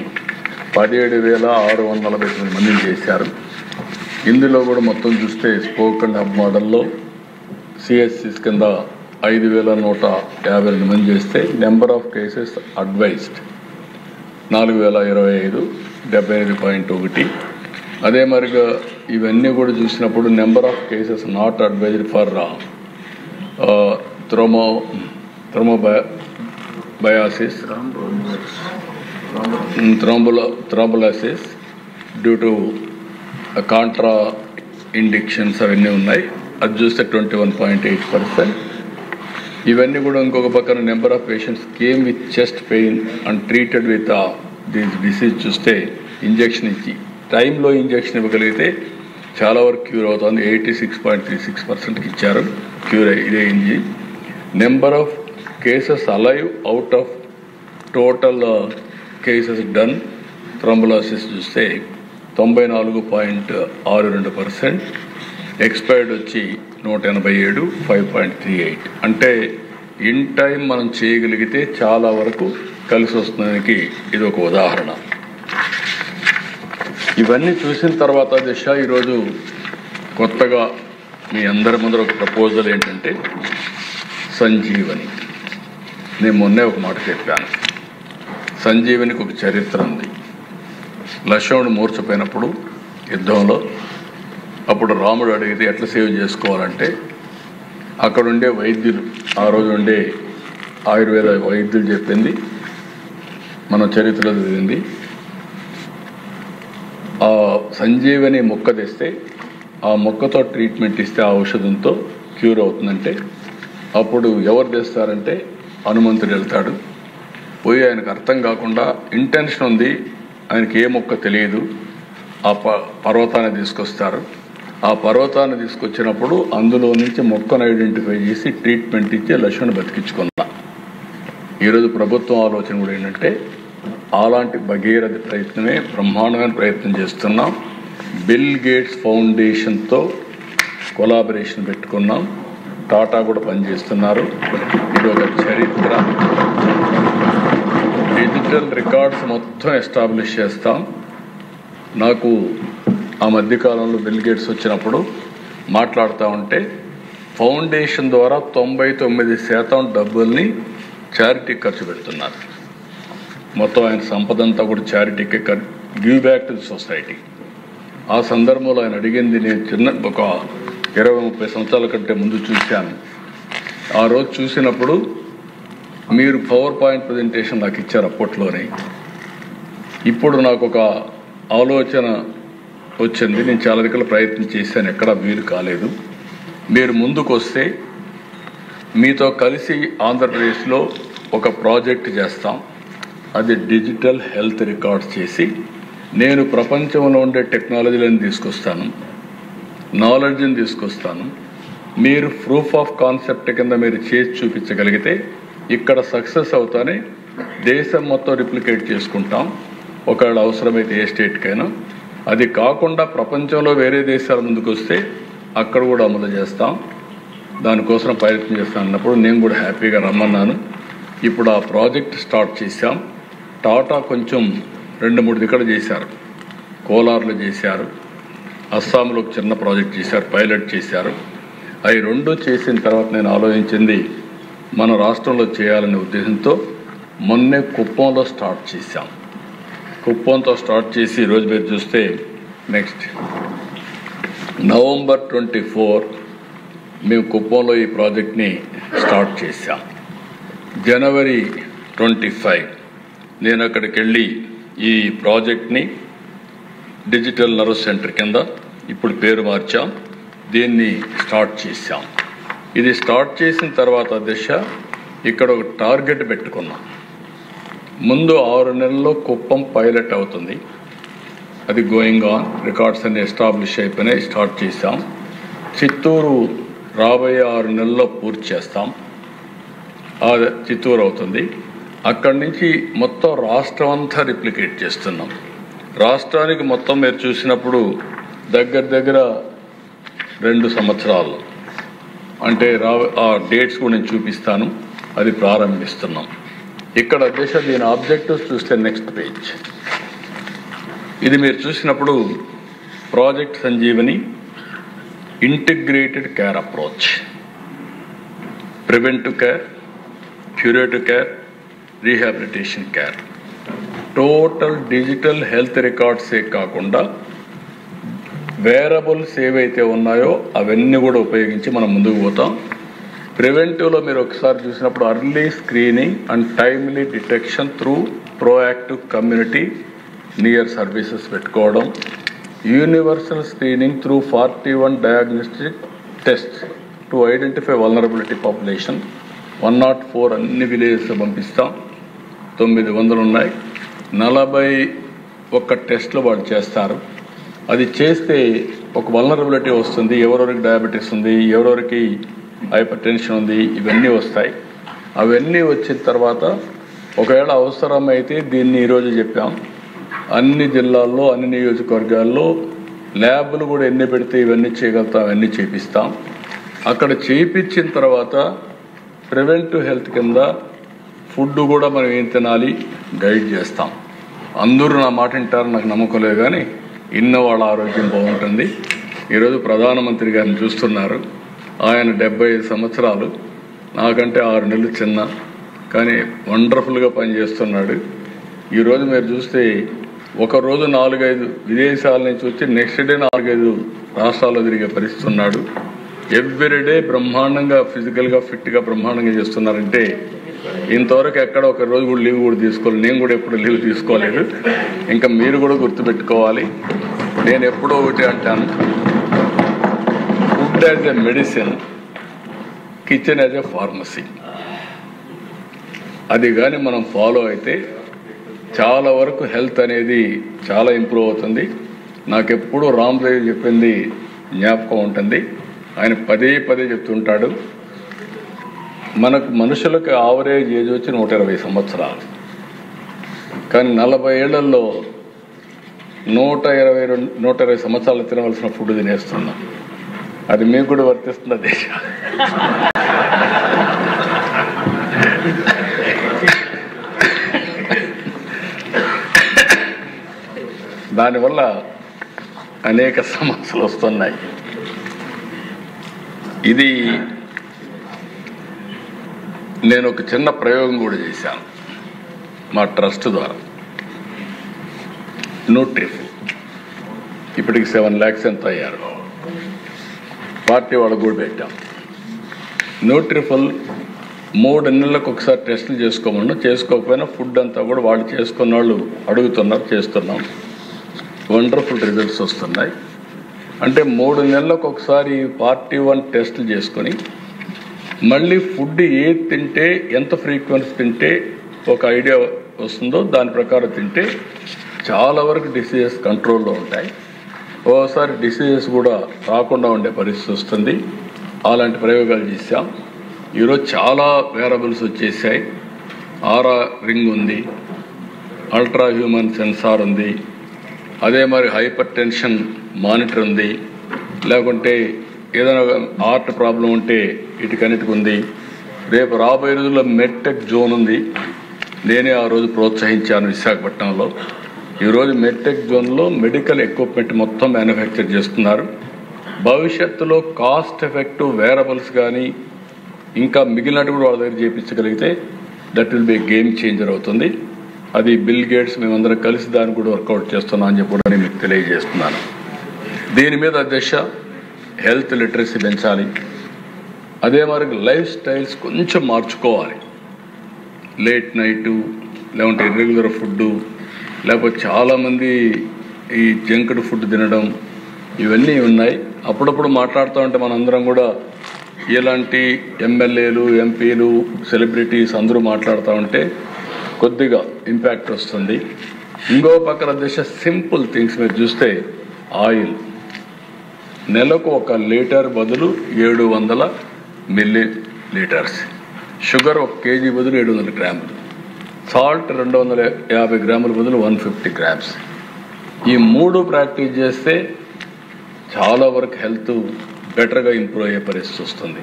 17,649 మందిని చేశారు. ఇందులో కూడా మొత్తం చూస్తే స్పోకన్ హబ్ మోడల్లో సిఎస్సిస్ కింద 5,152 మంది చేస్తే నెంబర్ ఆఫ్ కేసెస్ అడ్వైజ్డ్ 4,025 75.1. అదే మరిగా ఇవన్నీ కూడా చూసినప్పుడు number of cases not advised for థ్రోంబోబయాసిస్ thrombolysis due to contraindications అవన్నీ ఉన్నాయి. అది చూస్తే 21.8%. ఇవన్నీ కూడా ఇంకొక పక్కన number of patients came with chest pain and treated with this disease చూస్తే ఇంజెక్షన్ ఇచ్చి టైంలో ఇంజెక్షన్ ఇవ్వగలిగితే చాలా వరకు క్యూర్ అవుతుంది. 86.36%కి ఇచ్చారు, క్యూర్ ఇదేంది. Number of cases alive out of total cases done thrombolysis చూస్తే 94.62%. ఎక్స్పైర్డ్ వచ్చి 187 5.38. అంటే ఇన్ టైం మనం చేయగలిగితే చాలా వరకు కలిసి వస్తుందానికి ఇది ఒక ఉదాహరణ. ఇవన్నీ చూసిన తర్వాత దిశ ఈరోజు కొత్తగా మీ అందరి ముందర ఒక ప్రపోజల్ ఏంటంటే సంజీవని. నేను మొన్నే ఒక మాట చెప్పాను. సంజీవనికి ఒక చరిత్ర ఉంది. లక్ష్మణుడు మూర్చపోయినప్పుడు యుద్ధంలో అప్పుడు రాముడు అడిగితే ఎట్లా సేవ్ చేసుకోవాలంటే అక్కడ ఉండే వైద్యులు, ఆ రోజు ఉండే ఆయుర్వేద వైద్యులు చెప్పింది మనం చరిత్రలో చదివింది. ఆ సంజీవని మొక్క తెస్తే ఆ మొక్కతో ట్రీట్మెంట్ ఇస్తే ఆ ఔషధంతో క్యూర్ అవుతుందంటే అప్పుడు ఎవరు తెస్తారంటే హనుమంతుడు వెళ్తాడు. పోయి ఆయనకు అర్థం కాకుండా ఇంటెన్షన్ ఉంది, ఆయనకి ఏ మొక్క తెలియదు. ఆ పర్వతాన్ని తీసుకొస్తారు. ఆ పర్వతాన్ని తీసుకొచ్చినప్పుడు అందులో నుంచి మొక్కను ఐడెంటిఫై చేసి ట్రీట్మెంట్ ఇచ్చి లక్ష్మణ్ బతికించుకున్నా. ఈరోజు ప్రభుత్వం ఆలోచన కూడా ఏంటంటే అలాంటి భగీరథ ప్రయత్నమే, బ్రహ్మాండమైన ప్రయత్నం చేస్తున్నాం. బిల్ గేట్స్ ఫౌండేషన్తో కొలాబరేషన్ పెట్టుకున్నాం. టాటా కూడా పనిచేస్తున్నారు. ఇది ఒక చరిత్ర. డిజిటల్ రికార్డ్స్ మొత్తం ఎస్టాబ్లిష్ చేస్తాం. నాకు ఆ మధ్యకాలంలో బిల్ గేట్స్ వచ్చినప్పుడు మాట్లాడుతూ ఉంటే ఫౌండేషన్ ద్వారా 99% డబ్బుల్ని చారిటీ ఖర్చు పెడుతున్నారు. మొత్తం ఆయన సంపద అంతా కూడా చారిటీకి give back to the society. ఆ సందర్భంలో ఆయన అడిగింది నేను ఒక 20-30 సంవత్సరాల కంటే ముందు చూశాను. ఆ రోజు చూసినప్పుడు మీరు PowerPoint ప్రజెంటేషన్ నాకు ఇచ్చారు అప్పట్లోనే. ఇప్పుడు నాకు ఒక ఆలోచన వచ్చింది. నేను చాలా రకాల ప్రయత్నం చేశాను, ఎక్కడా వీలు కాలేదు. మీరు ముందుకు వస్తే మీతో కలిసి ఆంధ్రప్రదేశ్లో ఒక ప్రాజెక్ట్ చేస్తాం. అది డిజిటల్ హెల్త్ రికార్డ్స్ చేసి నేను ప్రపంచంలో ఉండే టెక్నాలజీలను తీసుకొస్తాను, నాలెడ్జ్ని తీసుకొస్తాను. మీరు ప్రూఫ్ ఆఫ్ కాన్సెప్ట్ కింద మీరు చేసి చూపించగలిగితే ఇక్కడ సక్సెస్ అవుతానే దేశం మొత్తం రిప్లికేట్ చేసుకుంటాం. ఒకవేళ అవసరమైతే ఏ స్టేట్కైనా. అది కాకుండా ప్రపంచంలో వేరే దేశాల ముందుకు వస్తే అక్కడ కూడా అమలు చేస్తాం. దానికోసం ప్రయత్నం చేస్తాను అన్నప్పుడు నేను కూడా హ్యాపీగా రమ్మన్నాను. ఇప్పుడు ఆ ప్రాజెక్ట్ స్టార్ట్ చేశాం. టాటా కొంచెం 2-3 దిక్కలు చేశారు. కోలార్లో చేశారు, అస్సాంలో ఒక చిన్న ప్రాజెక్ట్ చేశారు, పైలట్ చేశారు. అవి రెండు చేసిన తర్వాత నేను ఆలోచించింది మన రాష్ట్రంలో చేయాలనే ఉద్దేశంతో మొన్నే కుప్పంలో స్టార్ట్ చేశాం. కుప్పంతో స్టార్ట్ చేసి ఈరోజు మీరు చూస్తే నెక్స్ట్ November 24 మేము కుప్పంలో ఈ ప్రాజెక్ట్ని స్టార్ట్ చేశాం. January 25 నేను అక్కడికి వెళ్ళి ఈ ప్రాజెక్ట్ని డిజిటల్ నర్వ్ సెంటర్ కింద ఇప్పుడు పేరు మార్చాం, దీన్ని స్టార్ట్ చేశాం. ఇది స్టార్ట్ చేసిన తర్వాత దిశ ఇక్కడ ఒక టార్గెట్ పెట్టుకున్నాం. ముందు 6 నెలల్లో కుప్పం పైలట్ అవుతుంది, అది గోయింగ్ ఆన్, రికార్డ్స్ అన్ని ఎస్టాబ్లిష్ అయిపోయినాయి, స్టార్ట్ చేశాం. చిత్తూరు రాబోయే 6 నెలల్లో పూర్తి చేస్తాం, చిత్తూరు అవుతుంది. అక్కడి నుంచి మొత్తం రాష్ట్రం అంతా రిప్లికేట్ చేస్తున్నాం. రాష్ట్రానికి మొత్తం మీరు చూసినప్పుడు దగ్గర 2 సంవత్సరాలు, అంటే ఆ డేట్స్ కూడా నేను చూపిస్తాను, అది ప్రారంభిస్తున్నాం. ఇక్కడ దీని ఆబ్జెక్టివ్స్ చూస్తే నెక్స్ట్ పేజ్, ఇది మీరు చూసినప్పుడు project Sanjeevani integrated care approach, preventive care, curative care, rehabilitation care, total digital health రికార్డ్సే కాకుండా వేరబుల్స్ ఏవైతే ఉన్నాయో అవన్నీ కూడా ఉపయోగించి మనం ముందుకు పోతాం. ప్రివెంటివ్లో మీరు ఒకసారి చూసినప్పుడు early screening and timely detection through proactive community near services పెట్టుకోవడం, universal screening through 41 diagnostic test to identify vulnerability population. 104 అన్ని విలేజెస్ పంపిస్తాం, 900 ఉన్నాయి. 41 టెస్ట్లు వాళ్ళు చేస్తారు. అది చేస్తే ఒక వల్నరబిలిటీ వస్తుంది, ఎవరెవరికి డయాబెటీస్ ఉంది, ఎవరెవరికి హైపర్ టెన్షన్ ఉంది, ఇవన్నీ వస్తాయి. అవన్నీ వచ్చిన తర్వాత ఒకవేళ అవసరమైతే దీన్ని ఈరోజు చెప్పాం, అన్ని జిల్లాల్లో అన్ని నియోజకవర్గాల్లో ల్యాబ్లు కూడా ఎన్ని పెడితే ఇవన్నీ చేయగలుగుతాం, అవన్నీ చేపిస్తాం. అక్కడ చేయించిన తర్వాత ప్రివెంటివ్ హెల్త్ కింద ఫుడ్ కూడా మనం ఏం తినాలి గైడ్ చేస్తాం. అందరూ నా మాట వింటారు నాకు నమ్మకం లేదు, కానీ ఇన్న వాళ్ళ ఆరోగ్యం బాగుంటుంది. ఈరోజు ప్రధానమంత్రి గారిని చూస్తున్నారు, ఆయన 75 సంవత్సరాలు, నాకంటే 6 నెలలు చిన్న, కానీ వండర్ఫుల్గా పనిచేస్తున్నాడు. ఈరోజు మీరు చూస్తే ఒకరోజు 4-5 విదేశాల నుంచి వచ్చి నెక్స్ట్ డే 4-5 రాష్ట్రాల్లో తిరిగే పరిస్థితి ఉన్నాడు. ఎవ్రీడే బ్రహ్మాండంగా ఫిజికల్గా ఫిట్గా బ్రహ్మాండంగా చేస్తున్నారంటే ఇంతవరకు ఎక్కడ ఒక రోజు కూడా లీవ్ కూడా తీసుకోలేదు. నేను కూడా ఎప్పుడు లీవ్ తీసుకోలేదు. ఇంకా మీరు కూడా గుర్తుపెట్టుకోవాలి, నేను ఎప్పుడో ఒకటి అంటాను, food as a medicine, kitchen as a pharmacy. అది కానీ మనం ఫాలో అయితే చాలా వరకు హెల్త్ అనేది చాలా ఇంప్రూవ్ అవుతుంది. నాకెప్పుడు రామ్దేవ్ చెప్పింది జ్ఞాపకం ఉంటుంది. ఆయన పదే చెప్తుంటాడు, మనకు మనుషులకు ఆవరేజ్ ఏజ్ వచ్చి 120 సంవత్సరాలు, కానీ 40 ఏళ్లలో 120 సంవత్సరాలు తినవలసిన ఫుడ్ తినేస్తున్నాం. అది మీకు కూడా వర్తిస్తుంది దేశ. దానివల్ల అనేక సమస్యలు వస్తున్నాయి. ఇది నేను ఒక చిన్న ప్రయోగం కూడా చేశాను మా ట్రస్ట్ ద్వారా. న్యూట్రిఫుల్ ఇప్పటికి 7 lakhs ఎంత అయ్యారు, పార్టీ వాళ్ళకు కూడా పెట్టాం. న్యూట్రిఫుల్ 3 నెలలకు ఒకసారి టెస్టులు చేసుకోమన్నా, చేసుకోకపోయినా ఫుడ్ అంతా కూడా వాళ్ళు చేసుకున్న వాళ్ళు అడుగుతున్నారు, చేస్తున్నాం. వండర్ఫుల్ రిజల్ట్స్ వస్తున్నాయి. అంటే 3 నెలలకు ఒకసారి పార్టీ 1 టెస్టులు చేసుకొని మళ్ళీ ఫుడ్ ఏది తింటే ఎంత ఫ్రీక్వెన్సీ తింటే ఒక ఐడియా వస్తుందో దాని ప్రకారం తింటే చాలా వరకు డిసీజెస్ కంట్రోల్లో ఉంటాయి. ఓసారి డిసీజెస్ కూడా రాకుండా ఉండే పరిస్థితి వస్తుంది. అలాంటి ప్రయోగాలు చేశాం. ఈరోజు చాలా వేరబుల్స్ వచ్చేసాయి. ఆరా రింగ్ ఉంది, అల్ట్రా హ్యూమన్ సెన్సార్ ఉంది, అదే మరి హైపర్ టెన్షన్ మానిటర్ ఉంది, లేకుంటే ఏదైనా హార్ట్ ప్రాబ్లం ఉంటే వీటికన్నిటికి ఉంది. రేపు రాబోయే రోజుల్లో మెడ్టెక్ జోన్ ఉంది. నేనే ఆ రోజు ప్రోత్సహించాను విశాఖపట్నంలో. ఈరోజు మెడ్టెక్ జోన్లో మెడికల్ ఎక్విప్మెంట్ మొత్తం మ్యానుఫ్యాక్చర్ చేస్తున్నారు. భవిష్యత్తులో కాస్ట్ ఎఫెక్టివ్ వేరబుల్స్ కానీ ఇంకా మిగిలినట్టు కూడా వాళ్ళ దగ్గర చేయించగలిగితే that will be game changer అవుతుంది. అది బిల్ గేట్స్ మేమందరం కలిసి దాన్ని కూడా వర్కౌట్ చేస్తున్నాం అని చెప్పి కూడా మీకు తెలియజేస్తున్నాను. దీని మీద దిశ హెల్త్ లిటరసీ పెంచాలి. అదే మరి లైఫ్ స్టైల్స్ కొంచెం మార్చుకోవాలి. లేట్ నైటు లేకుంటే ఇర్రెగ్యులర్ ఫుడ్, లేకపోతే చాలామంది ఈ జంక్డ్ ఫుడ్ తినడం, ఇవన్నీ ఉన్నాయి. అప్పుడప్పుడు మాట్లాడుతూ ఉంటే మనందరం కూడా ఇలాంటి ఎమ్మెల్యేలు, ఎంపీలు, సెలబ్రిటీస్ అందరూ మాట్లాడుతూ ఉంటే కొద్దిగా ఇంపాక్ట్ వస్తుంది. ఇంకో పక్కన దిశ సింపుల్ థింగ్స్ మీరు చూస్తే ఆయిల్ నెలకు 1 లీటర్ బదులు 700 మిల్లీ లీటర్స్, షుగర్ 1 కేజీ బదులు 700 గ్రాములు, సాల్ట్ 250 గ్రాముల బదులు 150 గ్రామ్స్. ఈ 3 ప్రాక్టీస్ చేస్తే చాలా వరకు హెల్త్ బెటర్గా ఇంప్రూవ్ అయ్యే పరిస్థితి వస్తుంది.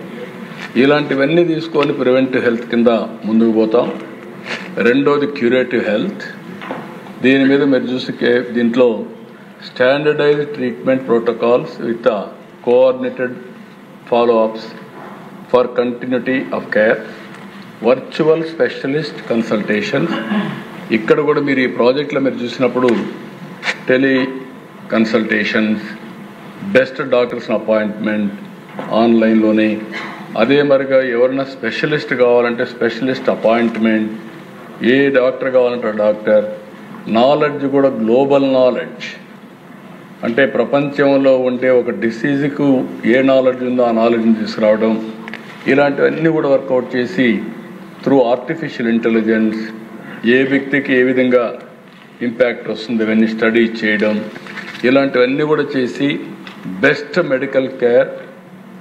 ఇలాంటివన్నీ తీసుకొని ప్రివెంటివ్ హెల్త్ కింద ముందుకు పోతాం. రెండోది క్యూరేటివ్ హెల్త్. దీని మీద మీరు చూసి దీంట్లో standardised treatment protocols with coordinated follow ups for continuity of care, virtual specialist consultations. ఇక్కడ కూడా మీరు ఈ ప్రాజెక్ట్లో మీరు చూసినప్పుడు teleconsultations, best doctors appointment ఆన్లైన్లోనే. అదే మరిగా ఎవరైనా స్పెషలిస్ట్ కావాలంటే స్పెషలిస్ట్ అపాయింట్మెంట్, ఏ డాక్టర్ కావాలంటే డాక్టర్. నాలెడ్జ్ కూడా గ్లోబల్ నాలెడ్జ్, అంటే ప్రపంచంలో ఉండే ఒక డిసీజ్కు ఏ నాలెడ్జ్ ఉందో ఆ నాలెడ్జ్ని తీసుకురావడం. ఇలాంటివన్నీ కూడా వర్కౌట్ చేసి త్రూ ఆర్టిఫిషియల్ ఇంటెలిజెన్స్ ఏ వ్యక్తికి ఏ విధంగా ఇంపాక్ట్ వస్తుంది ఇవన్నీ స్టడీ చేయడం, ఇలాంటివన్నీ కూడా చేసి బెస్ట్ మెడికల్ కేర్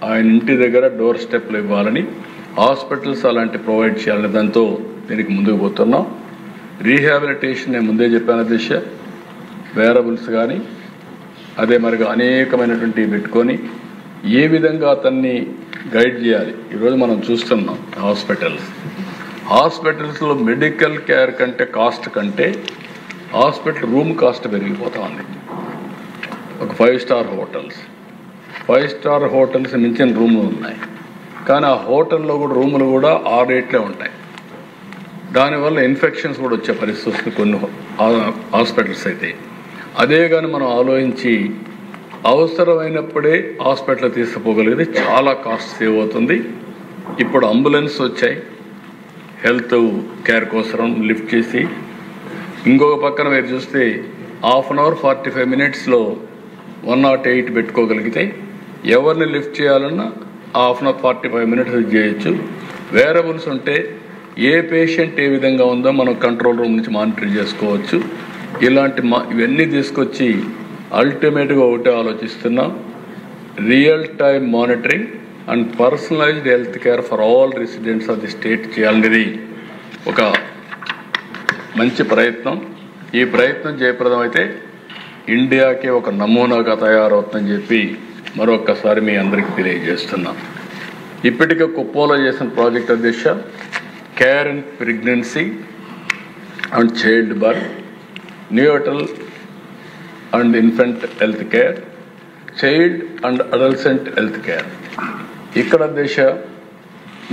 ఆయన ఇంటి దగ్గర డోర్ స్టెప్లు ఇవ్వాలని, హాస్పిటల్స్ అలాంటి ప్రొవైడ్ చేయాలని దాంతో దీనికి ముందుకు పోతున్నాం. రీహాబిలిటేషన్ నేను ముందే చెప్పాను దిశ, వేరబుల్స్ కానీ అదే మరిగా అనేకమైనటువంటి పెట్టుకొని ఏ విధంగా అతన్ని గైడ్ చేయాలి. ఈరోజు మనం చూస్తున్నాం హాస్పిటల్స్లో మెడికల్ కేర్ కంటే కాస్ట్ కంటే హాస్పిటల్ రూమ్ కాస్ట్ పెరిగిపోతా ఉంది. ఒక 5 స్టార్ హోటల్స్ మించిన రూములు ఉన్నాయి, కానీ ఆ హోటల్లో కూడా రూములు కూడా ఆ రేట్లే ఉంటాయి. దానివల్ల ఇన్ఫెక్షన్స్ కూడా వచ్చే పరిస్థితి వస్తుంది కొన్ని హాస్పిటల్స్ అయితే. అదే కానీ మనం ఆలోచించి అవసరమైనప్పుడే హాస్పిటల్ తీసుకుపోగలిగితే చాలా కాస్ట్ సేవ్ అవుతుంది. ఇప్పుడు అంబులెన్స్ వచ్చాయి హెల్త్ కేర్ కోసం లిఫ్ట్ చేసి. ఇంకొక పక్కన మీరు చూస్తే 1/2 అవర్ 45 మినిట్స్లో 108 పెట్టుకోగలిగితే ఎవరిని లిఫ్ట్ చేయాలన్నా 1/2 అవర్ 45 మినిట్స్ చేయొచ్చు. వేరబుల్స్ ఉంటే ఏ పేషెంట్ ఏ విధంగా ఉందో మనం కంట్రోల్ రూమ్ నుంచి మానిటర్ చేసుకోవచ్చు. ఇవన్నీ తీసుకొచ్చి అల్టిమేట్గా ఒకటే ఆలోచిస్తున్నాం, real time monitoring and personalised health care for all residents of the state చేయాలనేది ఒక మంచి ప్రయత్నం. ఈ ప్రయత్నం జయప్రదం అయితే ఇండియాకే ఒక నమూనాగా తయారవుతుందని చెప్పి మరొకసారి మీ అందరికీ తెలియజేస్తున్నాం. ఇప్పటికే కుప్పంలో చేసిన ప్రాజెక్ట్ అధ్యక్ష care and pregnancy and child birth, న్యూటల్ and infant health care, child and adolescent health care. ఇక్కడ దిశ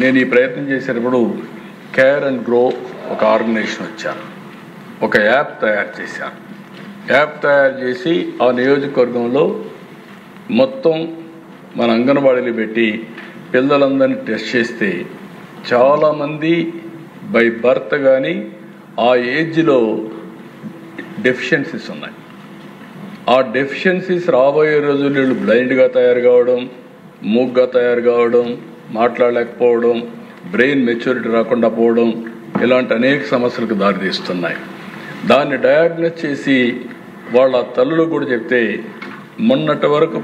నేను ఈ ప్రయత్నం చేసేటప్పుడు కేర్ అండ్ గ్రో ఒక ఆర్గనైజేషన్ వచ్చాను, ఒక యాప్ తయారు చేశాను. యాప్ తయారు చేసి ఆ నియోజకవర్గంలో మొత్తం మన అంగన్వాడీలు పెట్టి పిల్లలందరినీ టెస్ట్ చేస్తే చాలామంది బై బర్త్ కానీ ఆ ఏజ్లో డెఫిషియన్సీస్ ఉన్నాయి. ఆ డెఫిషియన్సీస్ రాబోయే రోజుల్లో వీళ్ళు బ్లైండ్గా తయారు కావడం, మూగ్గా తయారు కావడం, మాట్లాడలేకపోవడం, బ్రెయిన్ మెచ్యూరిటీ రాకుండా పోవడం, ఇలాంటి అనేక సమస్యలకు దారితీస్తున్నాయి. దాన్ని డయాగ్నోస్ చేసి వాళ్ళ తల్లులు కూడా చెప్తే మొన్నటి వరకు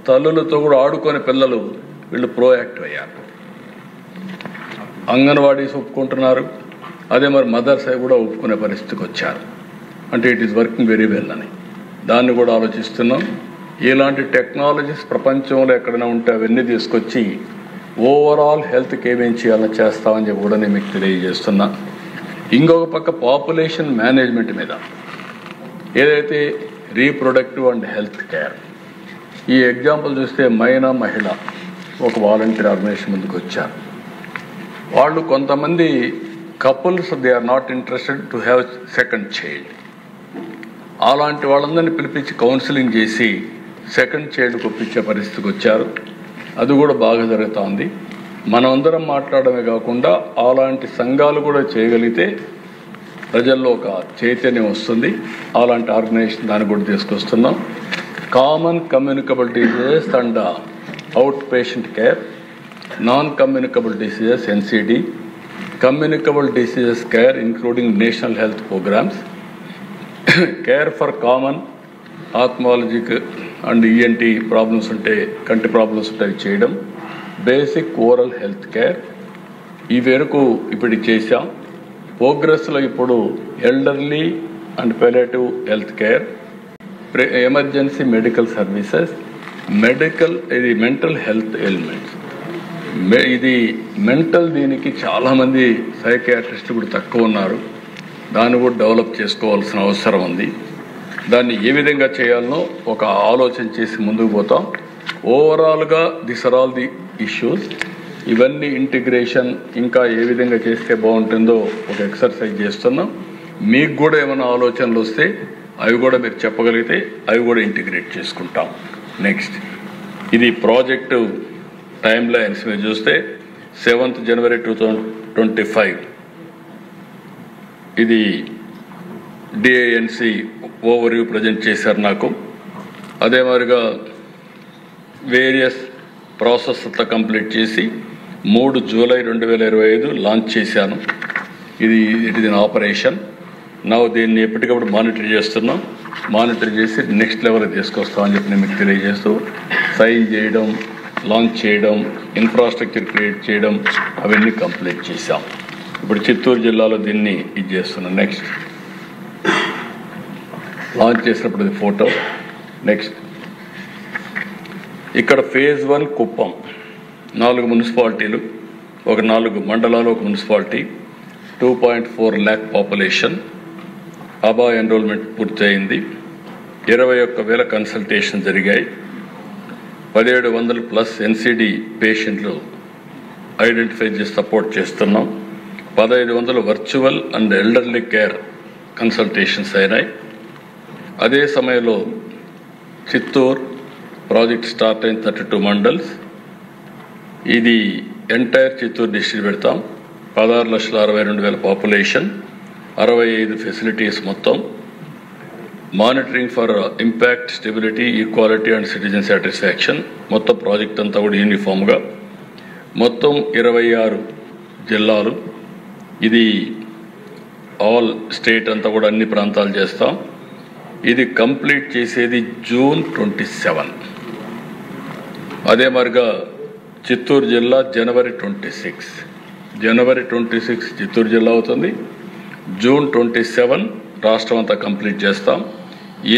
తల్లులతో కూడా ఆడుకునే పిల్లలు వీళ్ళు ప్రోయాక్టివ్ అయ్యారు. అంగన్వాడీస్ ఒప్పుకుంటున్నారు, అదే మరి మదర్స్ కూడా ఒప్పుకునే పరిస్థితికి వచ్చారు. అంటే it is working very well అని దాన్ని కూడా ఆలోచిస్తున్నాం. ఇలాంటి టెక్నాలజీస్ ప్రపంచంలో ఎక్కడైనా ఉంటే అవన్నీ తీసుకొచ్చి ఓవరాల్ హెల్త్కి ఏమేం చేయాలని చేస్తామని చెప్పి కూడా నేను మీకు తెలియజేస్తున్నా. ఇంకొక పక్క పాపులేషన్ మేనేజ్మెంట్ మీద ఏదైతే రీప్రొడక్టివ్ అండ్ హెల్త్ కేర్, ఈ ఎగ్జాంపుల్ చూస్తే మహిళ ఒక వాలంటీర్ ఆర్గనైజేషన్ ముందుకు వచ్చారు. వాళ్ళు కొంతమంది couples they are not interested to have second child. అలాంటి వాళ్ళందరినీ పిలిపించి కౌన్సిలింగ్ చేసి సెకండ్ చైల్డ్కి ఒప్పించే పరిస్థితికి వచ్చారు. అది కూడా బాగా జరుగుతోంది. మనమందరం మాట్లాడమే కాకుండా అలాంటి సంఘాలు కూడా చేయగలిగితే ప్రజల్లో ఒక చైతన్యం వస్తుంది. అలాంటి ఆర్గనైజేషన్ దాన్ని కూడా తీసుకొస్తున్నాం. Common communicable diseases and outpatient care, non communicable diseases NCD, communicable diseases care including national health programmes, care for common ophthalmologic and ENT problems ఉంటే, కంటి ప్రాబ్లమ్స్ ఉంటే చేయడం, బేసిక్ ఓరల్ హెల్త్ కేర్ ఈ వరకు ఇప్పుడు చేశాం. ప్రోగ్రెస్లో ఇప్పుడు elderly and palliative health care, emergency medical services, ఇది మెంటల్ హెల్త్ ఎలిమెంట్స్. ఇది మెంటల్, దీనికి చాలామంది సైకియాట్రిస్టులు కూడా తక్కువ ఉన్నారు. దాన్ని కూడా డెవలప్ చేసుకోవాల్సిన అవసరం ఉంది. దాన్ని ఏ విధంగా చేయాలనో ఒక ఆలోచన చేసి ముందుకు పోతాం. ఓవరాల్గా this are all the issues. ఇవన్నీ ఇంటిగ్రేషన్ ఇంకా ఏ విధంగా చేస్తే బాగుంటుందో ఒక ఎక్సర్సైజ్ చేస్తున్నాం. మీకు కూడా ఏమైనా ఆలోచనలు వస్తే అవి కూడా మీరు చెప్పగలిగితే అవి కూడా ఇంటిగ్రేట్ చేసుకుంటాం. నెక్స్ట్, ఇది ప్రాజెక్టు టైమ్ లైన్స్ మీరు చూస్తే 7th January 2025 ఇది DINC ఓవర్వ్యూ ప్రజెంట్ చేశారు నాకు. అదే మాదిరిగా వేరియస్ ప్రాసెస్ అంతా కంప్లీట్ చేసి 3 July 2025 లాంచ్ చేశాను. ఇది ఇట్ ఇస్ అన్ ఆపరేషన్. నా దీన్ని ఎప్పటికప్పుడు మానిటర్ చేస్తున్నాం. మానిటర్ చేసి నెక్స్ట్ లెవెల్కి తీసుకొస్తామని చెప్పి నేను మీకు తెలియజేస్తూ, సైన్ చేయడం, లాంచ్ చేయడం, ఇన్ఫ్రాస్ట్రక్చర్ క్రియేట్ చేయడం అవన్నీ కంప్లీట్ చేశాం. ఇప్పుడు చిత్తూరు జిల్లాలో దీన్ని ఇది చేస్తున్నాం. నెక్స్ట్, లాంచ్ చేసినప్పుడు ఇది ఫోటో. నెక్స్ట్, ఇక్కడ phase 1 కుప్పం, 4 మున్సిపాలిటీలు, ఒక 4 మండలాలు, ఒక మున్సిపాలిటీ, 2.4 lakh పాపులేషన్. అబా ఎన్రోల్మెంట్ పూర్తయింది. 21,000 కన్సల్టేషన్ జరిగాయి. 1700+ NCD పేషెంట్లు ఐడెంటిఫై చేసి సపోర్ట్ చేస్తున్నాం. 1500 virtual and elderly care consultations అయినాయి. అదే సమయంలో చిత్తూరు ప్రాజెక్ట్ స్టార్ట్ అయిన 32 మండల్స్. ఇది ఎంటైర్ చిత్తూరు డిస్ట్రిక్ట్ పెడతాం. 16,62,000 పాపులేషన్, 65 ఫెసిలిటీస్ మొత్తం. Monitoring for impact, stability, equality and citizen satisfaction. మొత్తం ప్రాజెక్ట్ అంతా కూడా యూనిఫామ్గా, మొత్తం 26 జిల్లాలు. ఇది ఆల్ స్టేట్ అంతా కూడా అన్ని ప్రాంతాలు చేస్తాం. ఇది కంప్లీట్ చేసేది June 27. అదే మరిగా చిత్తూరు జిల్లా January 26. January 26 చిత్తూరు జిల్లా అవుతుంది. June 27 రాష్ట్రం అంతా కంప్లీట్ చేస్తాం.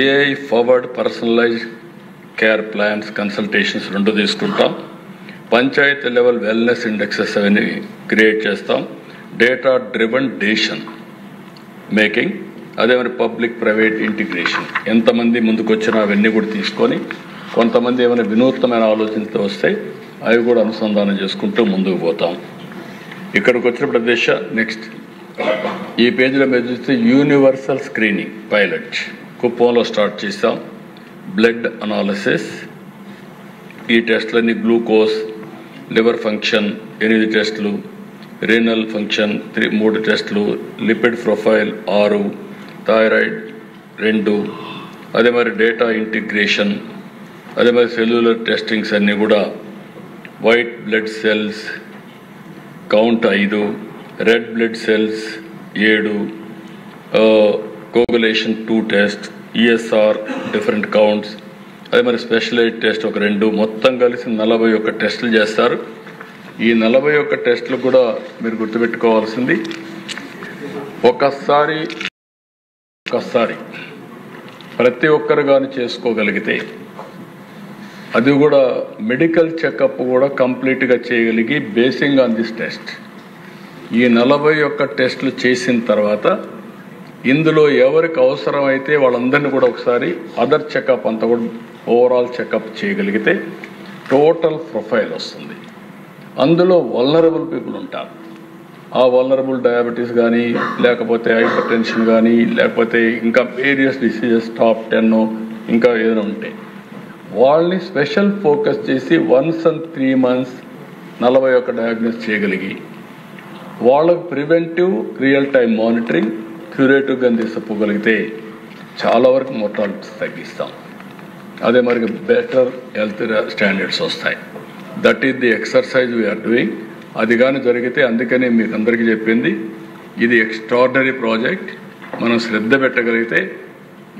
AI forward personalised care plans consultations 2 తీసుకుంటాం. పంచాయతీ లెవెల్ వెల్నెస్ ఇండెక్సెస్ అవన్నీ క్రియేట్ చేస్తాం. డేటా డ్రివన్ డెసిషన్ మేకింగ్, అదే మరి పబ్లిక్ ప్రైవేట్ ఇంటిగ్రేషన్. ఎంతమంది ముందుకు వచ్చినా అవన్నీ కూడా తీసుకొని, కొంతమంది ఏమైనా వినూత్నమైన ఆలోచనతో వస్తే అవి కూడా అనుసంధానం చేసుకుంటూ ముందుకు పోతాం. ఇక్కడికి వచ్చినప్పుడు దేశ నెక్స్ట్ ఈ పేజీలో మీరు చూస్తే యూనివర్సల్ స్క్రీనింగ్ పైలట్ కుప్పంలో స్టార్ట్ చేస్తాం. బ్లడ్ అనాలిసిస్, ఈ టెస్టులన్నీ గ్లూకోజ్, లివర్ ఫంక్షన్ 8 టెస్టులు, రీనల్ ఫంక్షన్ 3 టెస్టులు, లిపిడ్ ప్రొఫైల్ 6, థైరాయిడ్ 2, అదే మరి డేటా ఇంటిగ్రేషన్, అదే మరి సెల్యులర్ టెస్టింగ్స్ అన్నీ కూడా. White blood cells count 5, red blood cells 7, coagulation 2 test, ESR different counts, అదే మరి స్పెషలైజ్డ్ టెస్ట్ ఒక 2, మొత్తం కలిసి 41 టెస్టులు చేస్తారు. ఈ 41 టెస్టులు కూడా మీరు గుర్తుపెట్టుకోవాల్సింది, ఒకసారి ప్రతి ఒక్కరు కానీ చేసుకోగలిగితే, అది కూడా మెడికల్ చెకప్ కూడా కంప్లీట్గా చేయగలిగి బేసింగ్ ఆన్ దిస్ టెస్ట్. ఈ 41 టెస్టులు చేసిన తర్వాత ఇందులో ఎవరికి అవసరమైతే వాళ్ళందరినీ కూడా ఒకసారి అదర్ చెకప్ అంతా కూడా ఓవరాల్ చెకప్ చేయగలిగితే టోటల్ ప్రొఫైల్ వస్తుంది. అందులో వల్నరబుల్ పీపుల్ ఉంటారు. ఆ వల్నరబుల్ డయాబెటీస్ కానీ, లేకపోతే హైపర్ టెన్షన్ కానీ, లేకపోతే ఇంకా వేరియస్ డిసీజెస్ టాప్ 10 ఇంకా ఏదైనా ఉంటాయి, వాళ్ళని స్పెషల్ ఫోకస్ చేసి 3 months 41 డయాగ్నోస్ చేయగలిగి వాళ్ళకు ప్రివెంటివ్ రియల్ టైం మానిటరింగ్ క్యూరేటివ్గా తీసుకుపోగలిగితే చాలా వరకు మోర్టాలిటీస్ తగ్గిస్తాం. అదే మరి బెటర్ హెల్త్ స్టాండర్డ్స్ వస్తాయి. That is the exercise we are doing. అది కానీ జరిగితే, అందుకనే మీకు అందరికీ చెప్పింది, ఇది ఎక్స్ట్రాడినరీ ప్రాజెక్ట్. మనం శ్రద్ధ పెట్టగలిగితే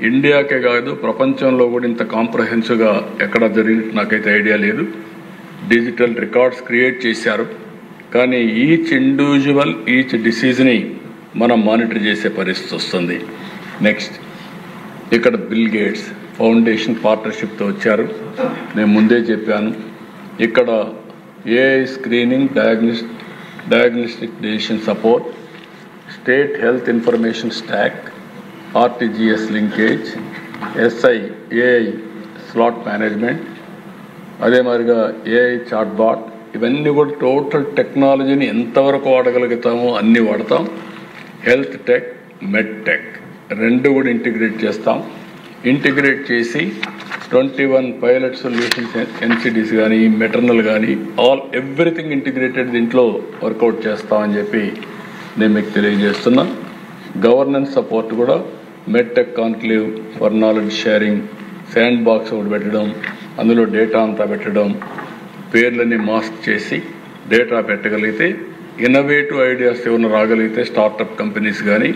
ఇండియాకే కాదు ప్రపంచంలో కూడా ఇంత కాంప్రహెన్సివ్గా ఎక్కడ జరిగినట్టు నాకైతే ఐడియా లేదు. డిజిటల్ రికార్డ్స్ క్రియేట్ చేశారు, కానీ ఈచ్ డిసీజ్ని మనం మానిటర్ చేసే పరిస్థితి వస్తుంది. నెక్స్ట్, ఇక్కడ బిల్ గేట్స్ ఫౌండేషన్ పార్ట్నర్షిప్తో వచ్చారు. నేను ముందే చెప్పాను, ఇక్కడ AI screening, diagnostic decision support, state health information stock, RTGS linkage, SI AI slot management, అదే మాదిరిగా ఏఐ చాట్బాట్, ఇవన్నీ కూడా టోటల్ టెక్నాలజీని ఎంతవరకు వాడగలుగుతామో అన్నీ వాడతాం. హెల్త్ టెక్, మెడ్ టెక్ రెండు కూడా ఇంటిగ్రేట్ చేస్తాం. ఇంటిగ్రేట్ చేసి 21 పైలట్ సొల్యూషన్స్, ఎన్సిడిస్ కానీ, మెటర్నల్ కానీ, ఎవ్రీథింగ్ ఇంటిగ్రేటెడ్ దీంట్లో వర్కౌట్ చేస్తామని చెప్పి నేను మీకు తెలియజేస్తున్నా. గవర్నెన్స్ సపోర్ట్ కూడా medtech conclave for knowledge sharing, sand box ఒకటి పెట్టడం, అందులో డేటా అంతా పెట్టడం, పేర్లన్నీ మాస్క్ చేసి డేటా పెట్టగలిగితే, ఇన్నోవేటివ్ ఐడియాస్ ఏమైనా రాగలిగితే స్టార్టప్ కంపెనీస్ కానీ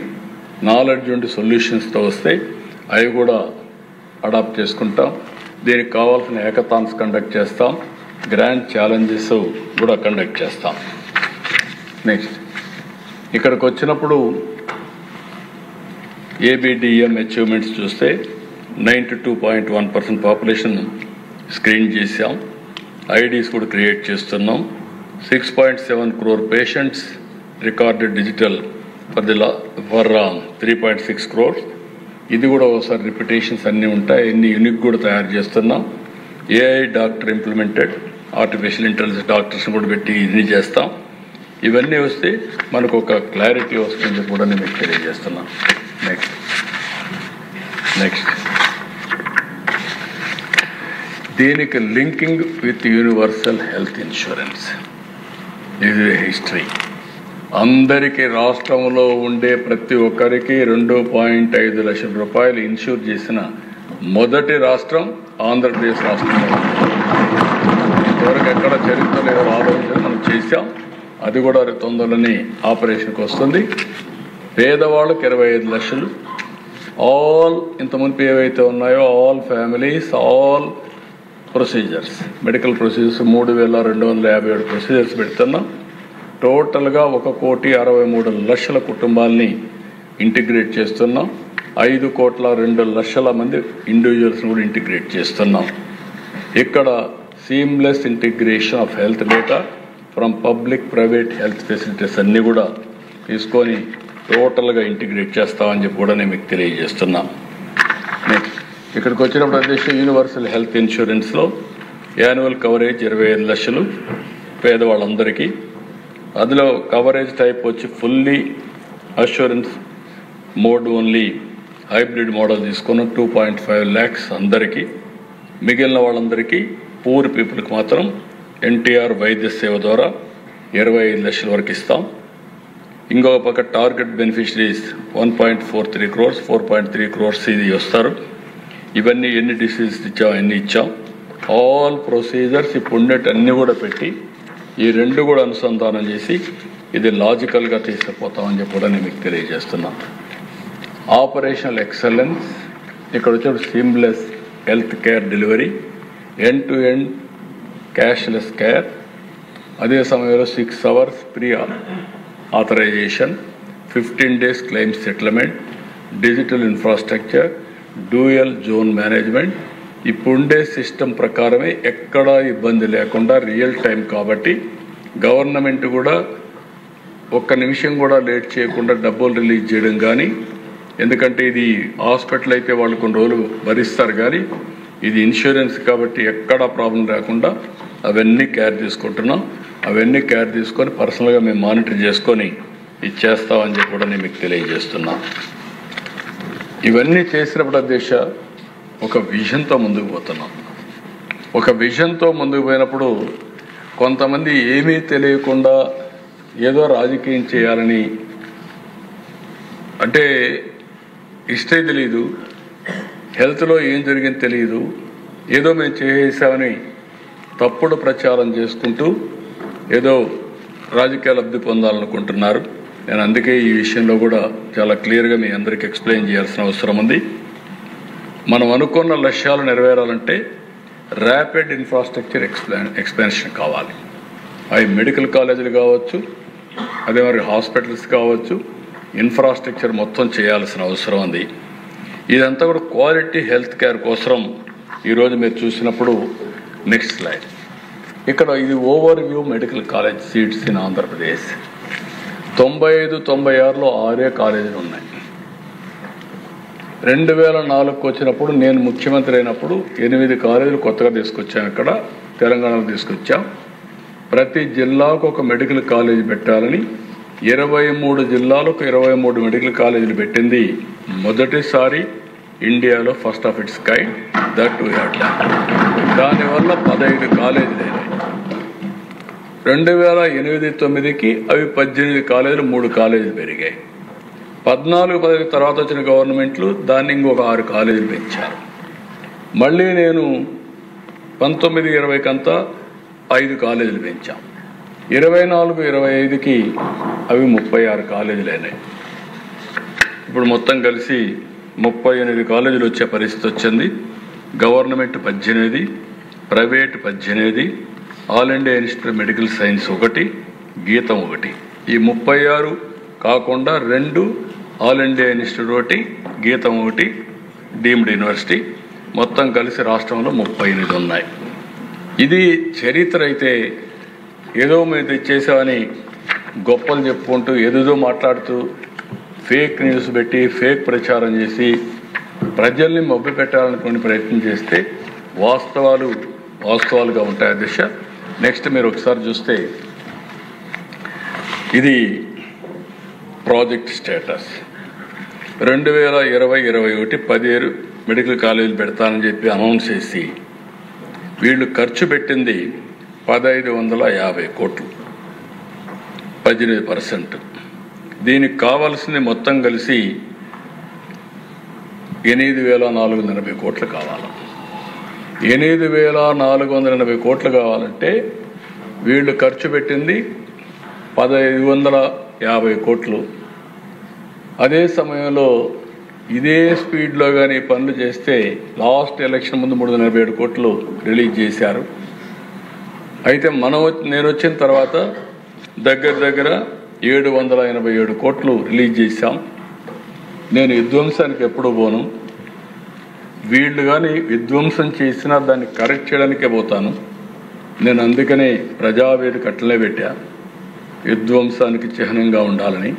నాలెడ్జ్ ఉండి సొల్యూషన్స్తో వస్తే అవి కూడా అడాప్ట్ చేసుకుంటాం. దీనికి కావాల్సిన హ్యాకథాన్స్ కండక్ట్ చేస్తాం, గ్రాండ్ ఛాలెంజెస్ కూడా కండక్ట్ చేస్తాం. నెక్స్ట్, ఇక్కడికి వచ్చినప్పుడు ఏబిడిఎం అచీవ్మెంట్స్ చూస్తే 92.1% పాపులేషన్ స్క్రీన్ చేశాం. ఐడీస్ కూడా క్రియేట్ చేస్తున్నాం. 6.7 crore patients recorded digital for 3.6 crores. ఇది కూడా ఒకసారి రిపిటేషన్స్ అన్నీ ఉంటాయి. ఎన్ని యూనిక్ కూడా తయారు చేస్తున్నాం. AI doctor implemented, artificial intelligence డాక్టర్స్ని కూడా పెట్టి ఇది చేస్తాం. ఇవన్నీ వస్తే మనకు ఒక క్లారిటీ వస్తుంది కూడా నేను మీకు తెలియజేస్తున్నాను. నెక్స్ట్ దీనికి linking with universal health insurance. ఇది హిస్టరీ. అందరికీ రాష్ట్రంలో ఉండే ప్రతి ఒక్కరికి 2.5 లక్షల రూపాయలు ఇన్సూర్ చేసిన మొదటి రాష్ట్రం ఆంధ్రప్రదేశ్ రాష్ట్రంలో. ఇంతవరకు ఎక్కడ చరిత్రలో ఎవరు ఆలోచించారు, మనం చేశాం. అది కూడా తొందరలోనే ఆపరేషన్కి వస్తుంది. పేదవాళ్ళకి 25 లక్షలు. ఆల్ ఇంతకుముందు ఏవైతే ఉన్నాయో all families, all procedures, medical procedures 3,257 procedures పెడుతున్నాం. టోటల్గా 1,63,00,000 కుటుంబాలని ఇంటిగ్రేట్ చేస్తున్నాం. 5,02,00,000 మంది ఇండివిజువల్స్ని కూడా ఇంటిగ్రేట్ చేస్తున్నాం. ఇక్కడ seamless integration of health data from public private health facilities అన్నీ కూడా తీసుకొని టోటల్గా ఇంటిగ్రేట్ చేస్తామని చెప్పి కూడా నేను మీకు తెలియజేస్తున్నా. నెక్స్ట్, ఇక్కడికి వచ్చినప్పుడు అధ్యక్ష యూనివర్సల్ హెల్త్ ఇన్సూరెన్స్లో యాన్యువల్ కవరేజ్ 25 లక్షలు పేదవాళ్ళందరికీ. అందులో కవరేజ్ టైప్ వచ్చి fully assurance mode only, hybrid model తీసుకున్న 2.5 lakhs అందరికీ. మిగిలిన వాళ్ళందరికీ పూర్ పీపుల్కి మాత్రం ఎన్టీఆర్ వైద్య సేవ ద్వారా 25 లక్షల వరకు ఇస్తాం. ఇంకొక పక్క టార్గెట్ బెనిఫిషరీస్ 1.43 crores, 4.3 crores ఇది వస్తారు. ఇవన్నీ ఎన్ని డిసీజెస్ ఇచ్చాం, ఎన్ని ఇచ్చాం, ఆల్ ప్రొసీజర్స్ ఇప్పుడు ఉండేటి అన్నీ కూడా పెట్టి ఈ రెండు కూడా అనుసంధానం చేసి ఇది లాజికల్గా తీసుకుపోతామని చెప్పి కూడా నేను మీకు తెలియజేస్తున్నాను. ఆపరేషనల్ ఎక్సలెన్స్, ఇక్కడ వచ్చేప్పుడు seamless health care delivery, end to end cashless care, అదే సమయంలో 6 hours pre authorisation, 15 days claim settlement, digital infrastructure, dual zone management. ఇప్పుడుండే సిస్టమ్ ప్రకారమే ఎక్కడా ఇబ్బంది లేకుండా రియల్ టైం కాబట్టి గవర్నమెంట్ కూడా ఒక్క నిమిషం కూడా లేట్ చేయకుండా డబ్బులు రిలీజ్ చేయడం కానీ, ఎందుకంటే ఇది హాస్పిటల్ అయితే వాళ్ళు కొన్ని రోజులు భరిస్తారు, కానీ ఇది ఇన్సూరెన్స్ కాబట్టి ఎక్కడా ప్రాబ్లం రాకుండా అవన్నీ కేర్ తీసుకుంటున్నాం. అవన్నీ కేర్ తీసుకొని పర్సనల్గా మేము మానిటర్ చేసుకొని ఇచ్చేస్తామని చెప్పి కూడా నేను మీకు తెలియజేస్తున్నా. ఇవన్నీ చేసినప్పుడు అధ్యక్ష ఒక విజన్తో ముందుకు పోతున్నాం. ఒక విజన్తో ముందుకు పోయినప్పుడు కొంతమంది ఏమీ తెలియకుండా ఏదో రాజకీయం చేయాలని, అంటే హిస్టరీ తెలియదు, హెల్త్లో ఏం జరిగింది తెలియదు, ఏదో మేము చేసామని తప్పుడు ప్రచారం చేసుకుంటూ ఏదో రాజకీయ లబ్ధి పొందాలనుకుంటున్నారు. నేను అందుకే ఈ విషయంలో కూడా చాలా క్లియర్గా మీ అందరికీ ఎక్స్ప్లెయిన్ చేయాల్సిన అవసరం ఉంది. మనం అనుకున్న లక్ష్యాలు నెరవేరాలంటే ర్యాపిడ్ ఇన్ఫ్రాస్ట్రక్చర్ ఎక్స్పాన్షన్ కావాలి. అవి మెడికల్ కాలేజీలు కావచ్చు, అదే మరి హాస్పిటల్స్ కావచ్చు, ఇన్ఫ్రాస్ట్రక్చర్ మొత్తం చేయాల్సిన అవసరం ఉంది. ఇదంతా కూడా క్వాలిటీ హెల్త్ కేర్ కోసం ఈరోజు మీరు చూసినప్పుడు నెక్స్ట్ స్లైడ్, ఇక్కడ ఇది overview medical college seats in Andhra Pradesh. 95-96లో 6 కాలేజీలు ఉన్నాయి. 2004కు వచ్చినప్పుడు నేను ముఖ్యమంత్రి అయినప్పుడు 8 కాలేజీలు కొత్తగా తీసుకొచ్చాం. ఇక్కడ తెలంగాణలో తీసుకొచ్చాం. ప్రతి జిల్లాకు ఒక మెడికల్ కాలేజీ పెట్టాలని 23 జిల్లాలకు 23 మెడికల్ కాలేజీలు పెట్టింది మొదటిసారి ఇండియాలో, first of it's kind, that to అట్లా. దానివల్ల 15 కాలేజీలు అయినాయి. 2008-9కి అవి 18 కాలేజీలు, 3 కాలేజీలు పెరిగాయి. 14-15 తర్వాత వచ్చిన గవర్నమెంట్లు దాన్ని ఇంకొక 6 కాలేజీలు పెంచారు. మళ్ళీ నేను 19-20కంతా 5 కాలేజీలు పెంచాం. 24-25కి అవి 36 కాలేజీలు అయినాయి. ఇప్పుడు మొత్తం కలిసి 38 కాలేజీలు వచ్చే పరిస్థితి వచ్చింది. Government 18, private 18, all India institute of medical science 1, గీతం 1. ఈ 36 కాకుండా 2 ఆల్ ఇండియా ఇన్స్టిట్యూట్ 1, గీతం 1 డీమ్డ్ యూనివర్సిటీ, మొత్తం కలిసి రాష్ట్రంలో 38 ఉన్నాయి. ఇది చరిత్ర అయితే ఏదో మేము తెచ్చేసామని గొప్పలు చెప్పుకుంటూ ఏదేదో మాట్లాడుతూ ఫేక్ న్యూస్ పెట్టి ఫేక్ ప్రచారం చేసి ప్రజల్ని మభ్య పెట్టాలనుకునే ప్రయత్నం చేస్తే వాస్తవాలుగా ఉంటాయి అధ్యక్ష. నెక్స్ట్ మీరు ఒకసారి చూస్తే ఇది ప్రాజెక్ట్ స్టేటస్. 2020-21 17 మెడికల్ కాలేజీలు పెడతానని చెప్పి అనౌన్స్ చేసి వీళ్ళు ఖర్చు పెట్టింది 1550 కోట్లు, 18%. దీనికి కావాల్సింది మొత్తం కలిసి 8480 కోట్లు కావాలి. 8480 కోట్లు కావాలంటే వీళ్ళు ఖర్చు పెట్టింది 1550 కోట్లు. అదే సమయంలో ఇదే స్పీడ్లో కానీ పనులు చేస్తే లాస్ట్ ఎలక్షన్ ముందు 347 కోట్లు రిలీజ్ చేశారు. అయితే నేను వచ్చిన తర్వాత దగ్గర 787 కోట్లు రిలీజ్ చేశాం. నేను విధ్వంసానికి ఎప్పుడు పోను. వీళ్ళు కానీ విధ్వంసం చేసినా దాన్ని కరెక్ట్ చేయడానికే పోతాను. నేను అందుకనే ప్రజావేదిక అట్లనే పెట్టా, విధ్వంసానికి చిహ్నంగా ఉండాలని.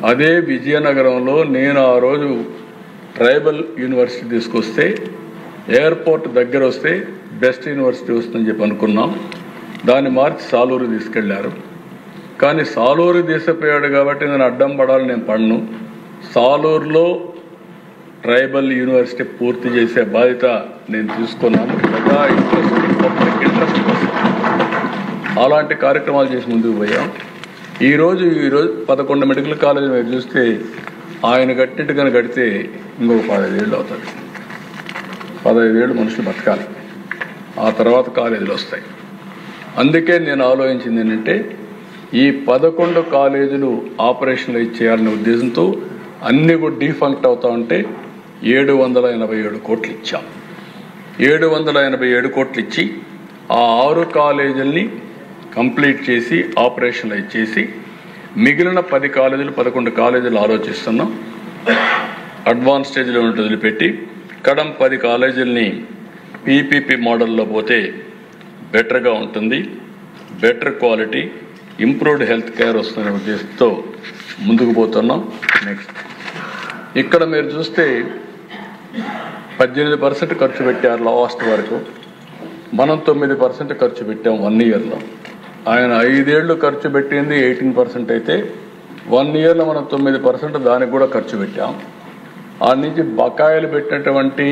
అదే విజయనగరంలో నేను ఆ రోజు ట్రైబల్ యూనివర్సిటీ తీసుకొస్తే ఎయిర్పోర్ట్ దగ్గర వస్తే బెస్ట్ యూనివర్సిటీ వస్తుందని చెప్పి అనుకున్నాం. దాన్ని మార్చి సాలూరు తీసుకెళ్లారు. కానీ సాలూరు తీసుకుపోయాడు కాబట్టి నేను అడ్డం పడాలని నేను పడను. సాలూరులో ట్రైబల్ యూనివర్సిటీ పూర్తి చేసే బాధ్యత నేను తీసుకున్నాను. ప్రజా ఇంట్రెస్ట్ కోసం అలాంటి కార్యక్రమాలు చేసి ముందుకు పోయాం. ఈరోజు 11 మెడికల్ కాలేజీ మీరు చూస్తే ఆయన కట్టినట్టుగా కడితే ఇంకొక 15 ఏళ్ళు అవుతుంది. 15 ఏళ్ళు మనుషులు బతకాలి, ఆ తర్వాత కాలేజీలు వస్తాయి. అందుకే నేను ఆలోచించింది ఏంటంటే ఈ 11 కాలేజీలు ఆపరేషన్లు ఇచ్చేయాలనే ఉద్దేశంతో అన్నీ కూడా డీఫంక్ట్ అవుతా ఉంటే 787 కోట్లు ఇచ్చాం. 787 కోట్లు ఇచ్చి ఆ 6 కాలేజీలని కంప్లీట్ చేసి ఆపరేషన్లు ఇచ్చేసి మిగిలిన 10 కాలేజీలు 11 కాలేజీలు ఆలోచిస్తున్నాం. అడ్వాన్స్ స్టేజ్లో వదిలిపెట్టి కడం 10 కాలేజీలని పీపీపీ మోడల్లో పోతే బెటర్గా ఉంటుంది, better quality, improved health care వస్తున్న ఉద్దేశంతో ముందుకు పోతున్నాం. నెక్స్ట్ ఇక్కడ మీరు చూస్తే 18% ఖర్చు పెట్టారు లాస్ట్ వరకు. మనం 9% ఖర్చు పెట్టాం 1 ఇయర్లో. ఆయన 5 ఏళ్ళు ఖర్చు పెట్టింది 18% అయితే 1 ఇయర్లో మనం 9% దానికి కూడా ఖర్చు పెట్టాం. ఆ నుంచి బకాయిలు పెట్టినటువంటి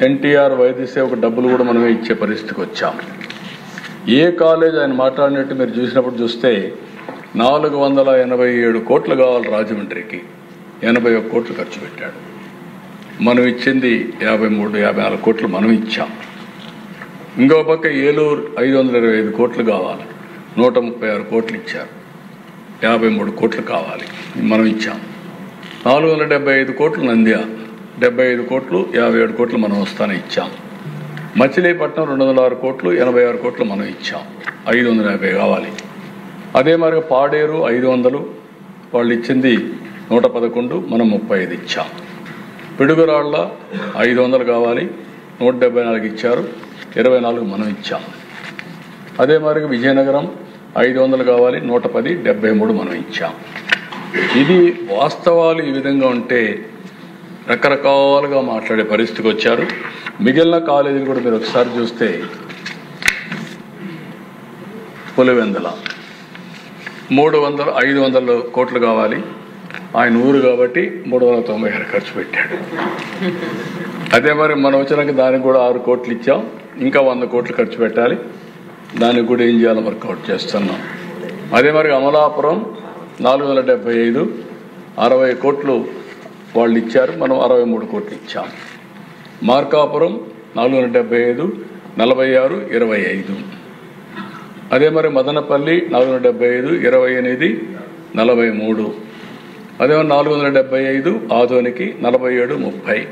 ఎన్టీఆర్ వైద్య సేవకు డబ్బులు కూడా మనమే ఇచ్చే పరిస్థితికి వచ్చాం. ఏ కాలేజ్ ఆయన మాట్లాడినట్టు మీరు చూసినప్పుడు చూస్తే 487 కోట్లు కావాలి రాజమండ్రికి, 81 కోట్లు ఖర్చు పెట్టాడు. మనం ఇచ్చింది 53-54 కోట్లు మనం ఇచ్చాం. ఇంకో పక్క ఏలూరు 525 కోట్లు కావాలి, 136 కోట్లు ఇచ్చారు. 53 కోట్లు కావాలి, మనం ఇచ్చాం. 475 కోట్లు నంద్యాల, 75 కోట్లు 57 కోట్లు మనం వస్తానే ఇచ్చాం. మచిలీపట్నం 206 కోట్లు 86 కోట్లు మనం ఇచ్చాం. 550 కావాలి. అదే మరి పాడేరు 500, వాళ్ళు ఇచ్చింది 111, మనం 35 ఇచ్చాం. పిడుగురాళ్ళ 500 కావాలి, 174 ఇచ్చారు, 24 మనం ఇచ్చాం. అదే మరి విజయనగరం 500 కావాలి, 110, 73 మనం ఇచ్చాం. ఇది వాస్తవాలు ఈ విధంగా ఉంటే రకరకాలుగా మాట్లాడే పరిస్థితికి వచ్చారు. మిగిలిన కాలేజీలు కూడా మీరు ఒకసారి చూస్తే పులివెందుల 500 కోట్లు కావాలి, ఆయన ఊరు కాబట్టి 396 ఖర్చు పెట్టాడు. అదే మరి మనం వచ్చినాక దానికి కూడా 6 కోట్లు ఇచ్చాం, ఇంకా 100 కోట్లు ఖర్చు పెట్టాలి. దానికి కూడా ఏం చేయాలో వర్కౌట్ చేస్తున్నాం. అదే మరి అమలాపురం 475, 60 కోట్లు వాళ్ళు ఇచ్చారు, మనం 63 కోట్లు ఇచ్చాం. మార్కాపురం 475, 46, 25. అదే మరి మదనపల్లి 475, 28, 43. అదే 475 ఆదోనికి 47, 30.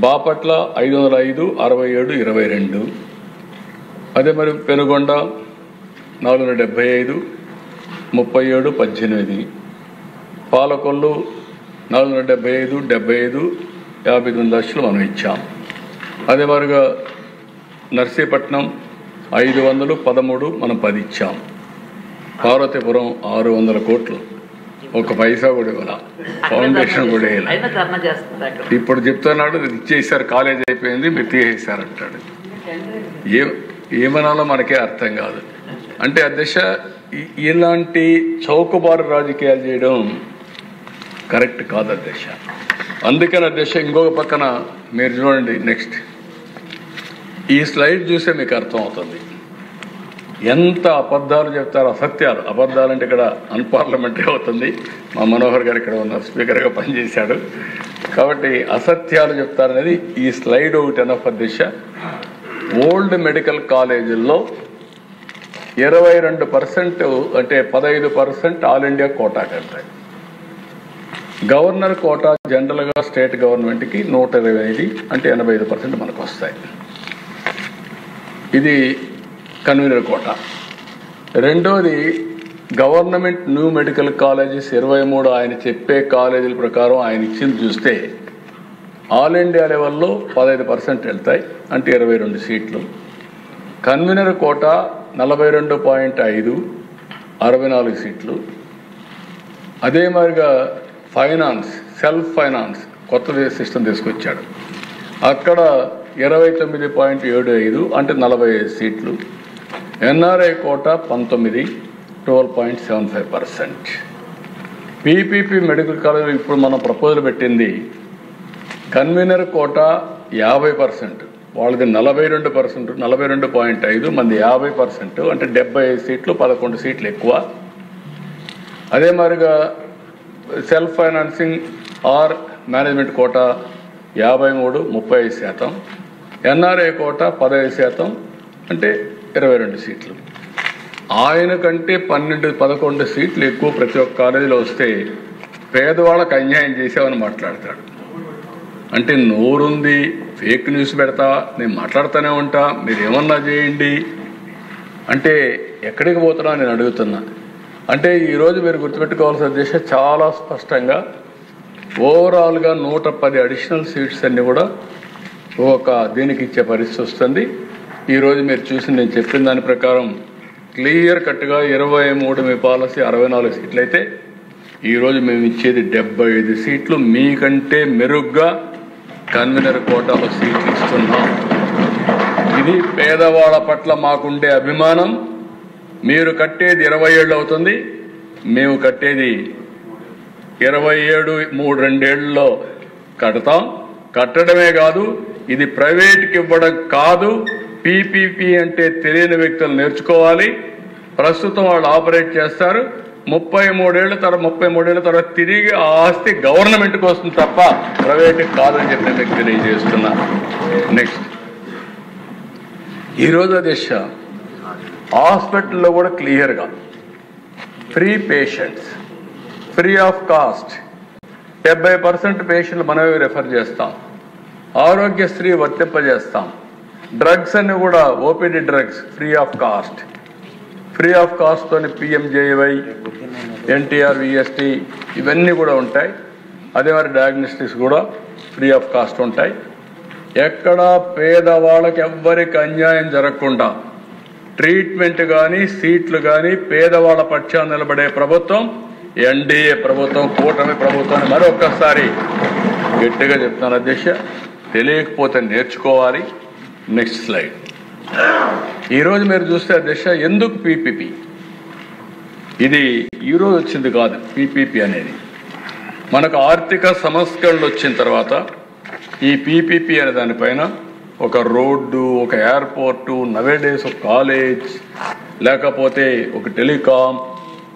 బాపట్ల 505, 67, 22. అదే మరి పెనుగొండ 475, 37, 18. పాలకొల్లు 475, 75, 59 లక్షలు మనం ఇచ్చాం. అదే మరిగా నర్సీపట్నం 500, 13, మనం 10 ఇచ్చాం. పార్వతీపురం 600 కోట్లు, 1 పైసా కూడా ఇవ్వాల, ఫౌండేషన్ కూడా వేయాలి. ఇప్పుడు చెప్తున్నాడు ఇచ్చేసారు, కాలేజ్ అయిపోయింది, మీరు తీసేసారంటాడు. ఏమనాలో మనకే అర్థం కాదు. అంటే అధ్యక్ష, ఇలాంటి చౌకబారు రాజకీయాలు చేయడం కరెక్ట్ కాదు అధ్యక్ష. అందుకని అధ్యక్ష ఇంకొక పక్కన మీరు చూడండి, నెక్స్ట్ ఈ స్లైడ్ చూస్తే మీకు అర్థం అవుతుంది ఎంత అబద్ధాలు చెప్తారు, అసత్యాలు. అబద్ధాలు అంటే ఇక్కడ అన్పార్లమెంటరీ అవుతుంది. మా మనోహర్ గారు ఇక్కడ ఉన్న స్పీకర్గా పనిచేశాడు కాబట్టి అసత్యాలు చెప్తారనేది ఈ స్లైడ్ ఒకటి అన్న దిశ. ఓల్డ్ మెడికల్ కాలేజీల్లో 22% అంటే 15% ఆల్ ఇండియా కోటా కడతాయి. గవర్నర్ కోటా జనరల్గా స్టేట్ గవర్నమెంట్కి 125 అంటే 85% మనకు వస్తాయి. ఇది కన్వీనర్ కోటా. రెండోది గవర్నమెంట్ న్యూ మెడికల్ కాలేజెస్ 23 ఆయన చెప్పే కాలేజీల ప్రకారం ఆయన ఇచ్చింది చూస్తే ఆల్ ఇండియా లెవెల్లో 15% వెళ్తాయి, అంటే 22 సీట్లు. కన్వీనర్ కోటా 42.5, 64 సీట్లు. అదే మాదిరిగా ఫైనాన్స్, సెల్ఫ్ ఫైనాన్స్ కొత్త సిస్టమ్ తీసుకొచ్చాడు, అక్కడ 29.75 అంటే 45 సీట్లు. NRI quota 19, 12.75%. PPP medical college ఇప్పుడు మనం ప్రపోజల్ పెట్టింది కన్వీనర్ కోటా 50%, వాళ్ళది 42%, 42.5, మంది 50% అంటే 75 సీట్లు, 11 సీట్లు ఎక్కువ. అదే మాదిరిగా self financing or management quota 53, 30%. NRI quota 15% అంటే 22 సీట్లు. ఆయన కంటే 12-11 సీట్లు ఎక్కువ ప్రతి ఒక్క కాలేజీలో వస్తే పేదవాళ్ళకు అన్యాయం చేసామని మాట్లాడతాడు. అంటే నోరుంది, ఫేక్ న్యూస్ పెడతా, నేను మాట్లాడుతూనే ఉంటా, మీరు ఏమన్నా చేయండి అంటే ఎక్కడికి పోతున్నా నేను అడుగుతున్నా. అంటే ఈరోజు మీరు గుర్తుపెట్టుకోవాల్సిన ఉద్దేశం చాలా స్పష్టంగా ఓవరాల్గా 110 అడిషనల్ సీట్స్ అన్నీ కూడా ఒక దీనికి ఇచ్చే పరిస్థితి వస్తుంది. ఈరోజు మీరు చూసి నేను చెప్పిన దాని ప్రకారం క్లియర్ కట్గా 23 మీ పాలసీ 64 సీట్లు అయితే ఈరోజు మేము ఇచ్చేది 75 సీట్లు, మీకంటే మెరుగ్గా కన్వీనర్ కోటాలో సీట్లు ఇస్తున్నాం. ఇది పేదవాళ్ళ పట్ల మాకుండే అభిమానం. మీరు కట్టేది 20 ఏళ్ళు అవుతుంది, మేము కట్టేది 27 2 ఏళ్లలో కడతాం. కట్టడమే కాదు, ఇది ప్రైవేట్కి ఇవ్వడం కాదు. పీపీపీ అంటే తెలియని వ్యక్తులు నేర్చుకోవాలి. ప్రస్తుతం వాళ్ళు ఆపరేట్ చేస్తారు. 33 ఏళ్ల తర్వాత తిరిగి ఆ ఆస్తి గవర్నమెంట్కి వస్తుంది తప్ప ప్రైవేట్కి కాదని చెప్పి మీకు తెలియజేస్తున్నా. నెక్స్ట్, ఈరోజు దిశ హాస్పిటల్లో కూడా క్లియర్గా free patients, free of cost 70% పేషెంట్లు మనమే రెఫర్ చేస్తాం. ఆరోగ్యశ్రీ వర్తింపజేస్తాం. డ్రగ్స్ అన్ని కూడా OPD drugs free of cost. Free of కాస్ట్తోని పిఎంజేవై, ఎన్టీఆర్, విఎస్టీ ఇవన్నీ కూడా ఉంటాయి. అదే మరి డయాగ్నోస్టిక్స్ కూడా ఫ్రీ ఆఫ్ కాస్ట్ ఉంటాయి. ఎక్కడా పేదవాళ్ళకి ఎవ్వరికి అన్యాయం జరగకుండా ట్రీట్మెంట్ కానీ సీట్లు కానీ పేదవాళ్ళ పక్షాన నిలబడే ప్రభుత్వం ఎన్డీఏ ప్రభుత్వం, కూటమి ప్రభుత్వాన్ని మరొకసారి గట్టిగా చెప్తాను అధ్యక్ష. తెలియకపోతే నేర్చుకోవాలి. Next slide. ఈరోజు మీరు చూస్తే అధ్యక్ష, ఎందుకు పీపీపీ? ఇది ఈరోజు వచ్చింది కాదు. పీపీపీ అనేది మనకు ఆర్థిక సంస్కరణలు వచ్చిన తర్వాత ఈ పీపీపీ అనే దానిపైన ఒక రోడ్డు, ఒక ఎయిర్పోర్టు, నవేడేస్ ఒక కాలేజ్, లేకపోతే ఒక టెలికాం,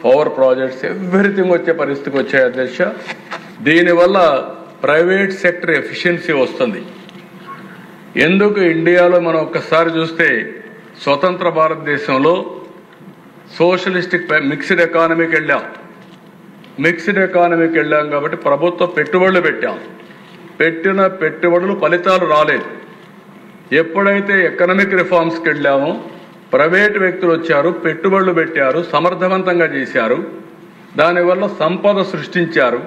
పవర్ ప్రాజెక్ట్స్, ఎవ్రీథింగ్ వచ్చే పరిస్థితికి వచ్చాయి అధ్యక్ష. దీనివల్ల ప్రైవేట్ సెక్టర్ ఎఫిషియన్సీ వస్తుంది. ఎందుకు ఇండియాలో మనం ఒక్కసారి చూస్తే స్వతంత్ర భారతదేశంలో సోషలిస్టిక్ మిక్స్డ్ ఎకానమీకి వెళ్ళాం. మిక్స్డ్ ఎకానమీకి వెళ్ళాం కాబట్టి ప్రభుత్వ పెట్టుబడులు పెట్టాం. పెట్టిన పెట్టుబడులు ఫలితాలు రాలేదు. ఎప్పుడైతే ఎకనామిక్ రిఫార్మ్స్కి వెళ్ళామో ప్రైవేట్ వ్యక్తులు వచ్చారు, పెట్టుబడులు పెట్టారు, సమర్థవంతంగా చేశారు. దానివల్ల సంపద సృష్టించారు,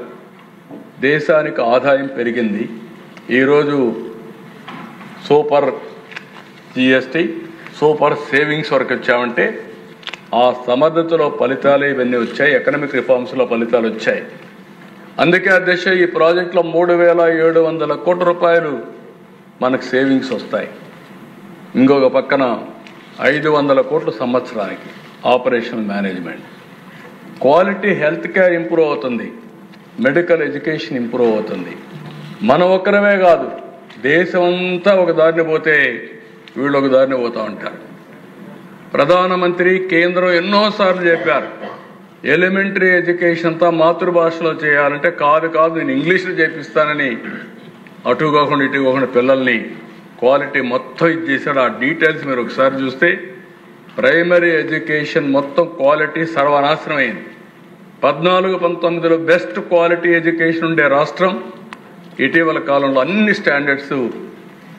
దేశానికి ఆదాయం పెరిగింది. ఈరోజు సూపర్ జిఎస్టీ, సూపర్ సేవింగ్స్ వరకు వచ్చామంటే ఆ సమర్థతలో ఫలితాలు ఇవన్నీ వచ్చాయి. ఎకనామిక్ రిఫార్మ్స్లో ఫలితాలు వచ్చాయి. అందుకే అధ్యక్ష ఈ ప్రాజెక్టులో 3,700 కోట్ల రూపాయలు మనకు సేవింగ్స్ వస్తాయి. ఇంకొక పక్కన 500 కోట్లు సంవత్సరానికి operational management. Quality health care improve అవుతుంది, మెడికల్ ఎడ్యుకేషన్ ఇంప్రూవ్ అవుతుంది. మనం ఒక్కరమే కాదు, దేశమంతా ఒక దారిని పోతే వీళ్ళు ఒక దారిని పోతూ ఉంటారు. ప్రధానమంత్రి కేంద్రం ఎన్నోసార్లు చెప్పారు, ఎలిమెంటరీ ఎడ్యుకేషన్ అంతా మాతృభాషలో చేయాలంటే కాదు నేను ఇంగ్లీష్లో చేపిస్తానని అటు కాకుండా ఇటు కాకుండా పిల్లల్ని క్వాలిటీ మొత్తం ఇది చేశాడు. ఆ డీటెయిల్స్ మీరు ఒకసారి చూస్తే ప్రైమరీ ఎడ్యుకేషన్ మొత్తం క్వాలిటీ సర్వనాశనం అయింది. 14-19లో బెస్ట్ క్వాలిటీ ఎడ్యుకేషన్ ఉండే రాష్ట్రం ఇటీవల కాలంలో అన్ని స్టాండర్డ్స్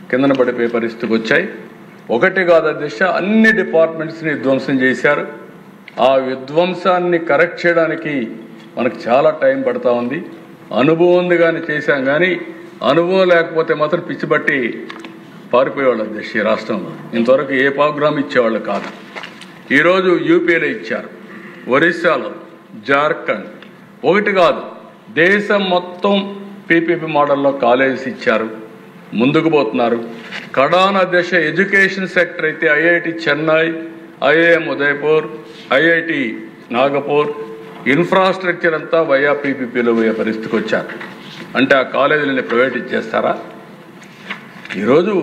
కిందన పడిపోయే పరిస్థితికి వచ్చాయి. ఒకటి కాదు అధ్యక్ష, అన్ని డిపార్ట్మెంట్స్ని విధ్వంసం చేశారు. ఆ విధ్వంసాన్ని కరెక్ట్ చేయడానికి మనకు చాలా టైం పడతా ఉంది. అనుభవం ఉంది కానీ చేశాం, కానీ అనుభవం లేకపోతే మాత్రం పిచ్చిబట్టి పారిపోయేవాళ్ళు అధ్యక్ష. ఈ రాష్ట్రంలో ఇంతవరకు ఏ ప్రోగ్రామ్ ఇచ్చేవాళ్ళు కాదు. ఈరోజు యూపీలో ఇచ్చారు, ఒరిస్సాలో, జార్ఖండ్, ఒకటి కాదు దేశం మొత్తం పీపీపీ మోడల్లో కాలేజెస్ ఇచ్చారు, ముందుకు పోతున్నారు. కడాన దశ ఎడ్యుకేషన్ సెక్టర్ అయితే IIT Chennai, IIM Udaipur, IIT Nagpur infrastructure అంతా వయా పీపీపీలో పోయే పరిస్థితికి వచ్చారు. అంటే ఆ కాలేజీలని ప్రైవేట్ ఇచ్చేస్తారా? ఈరోజు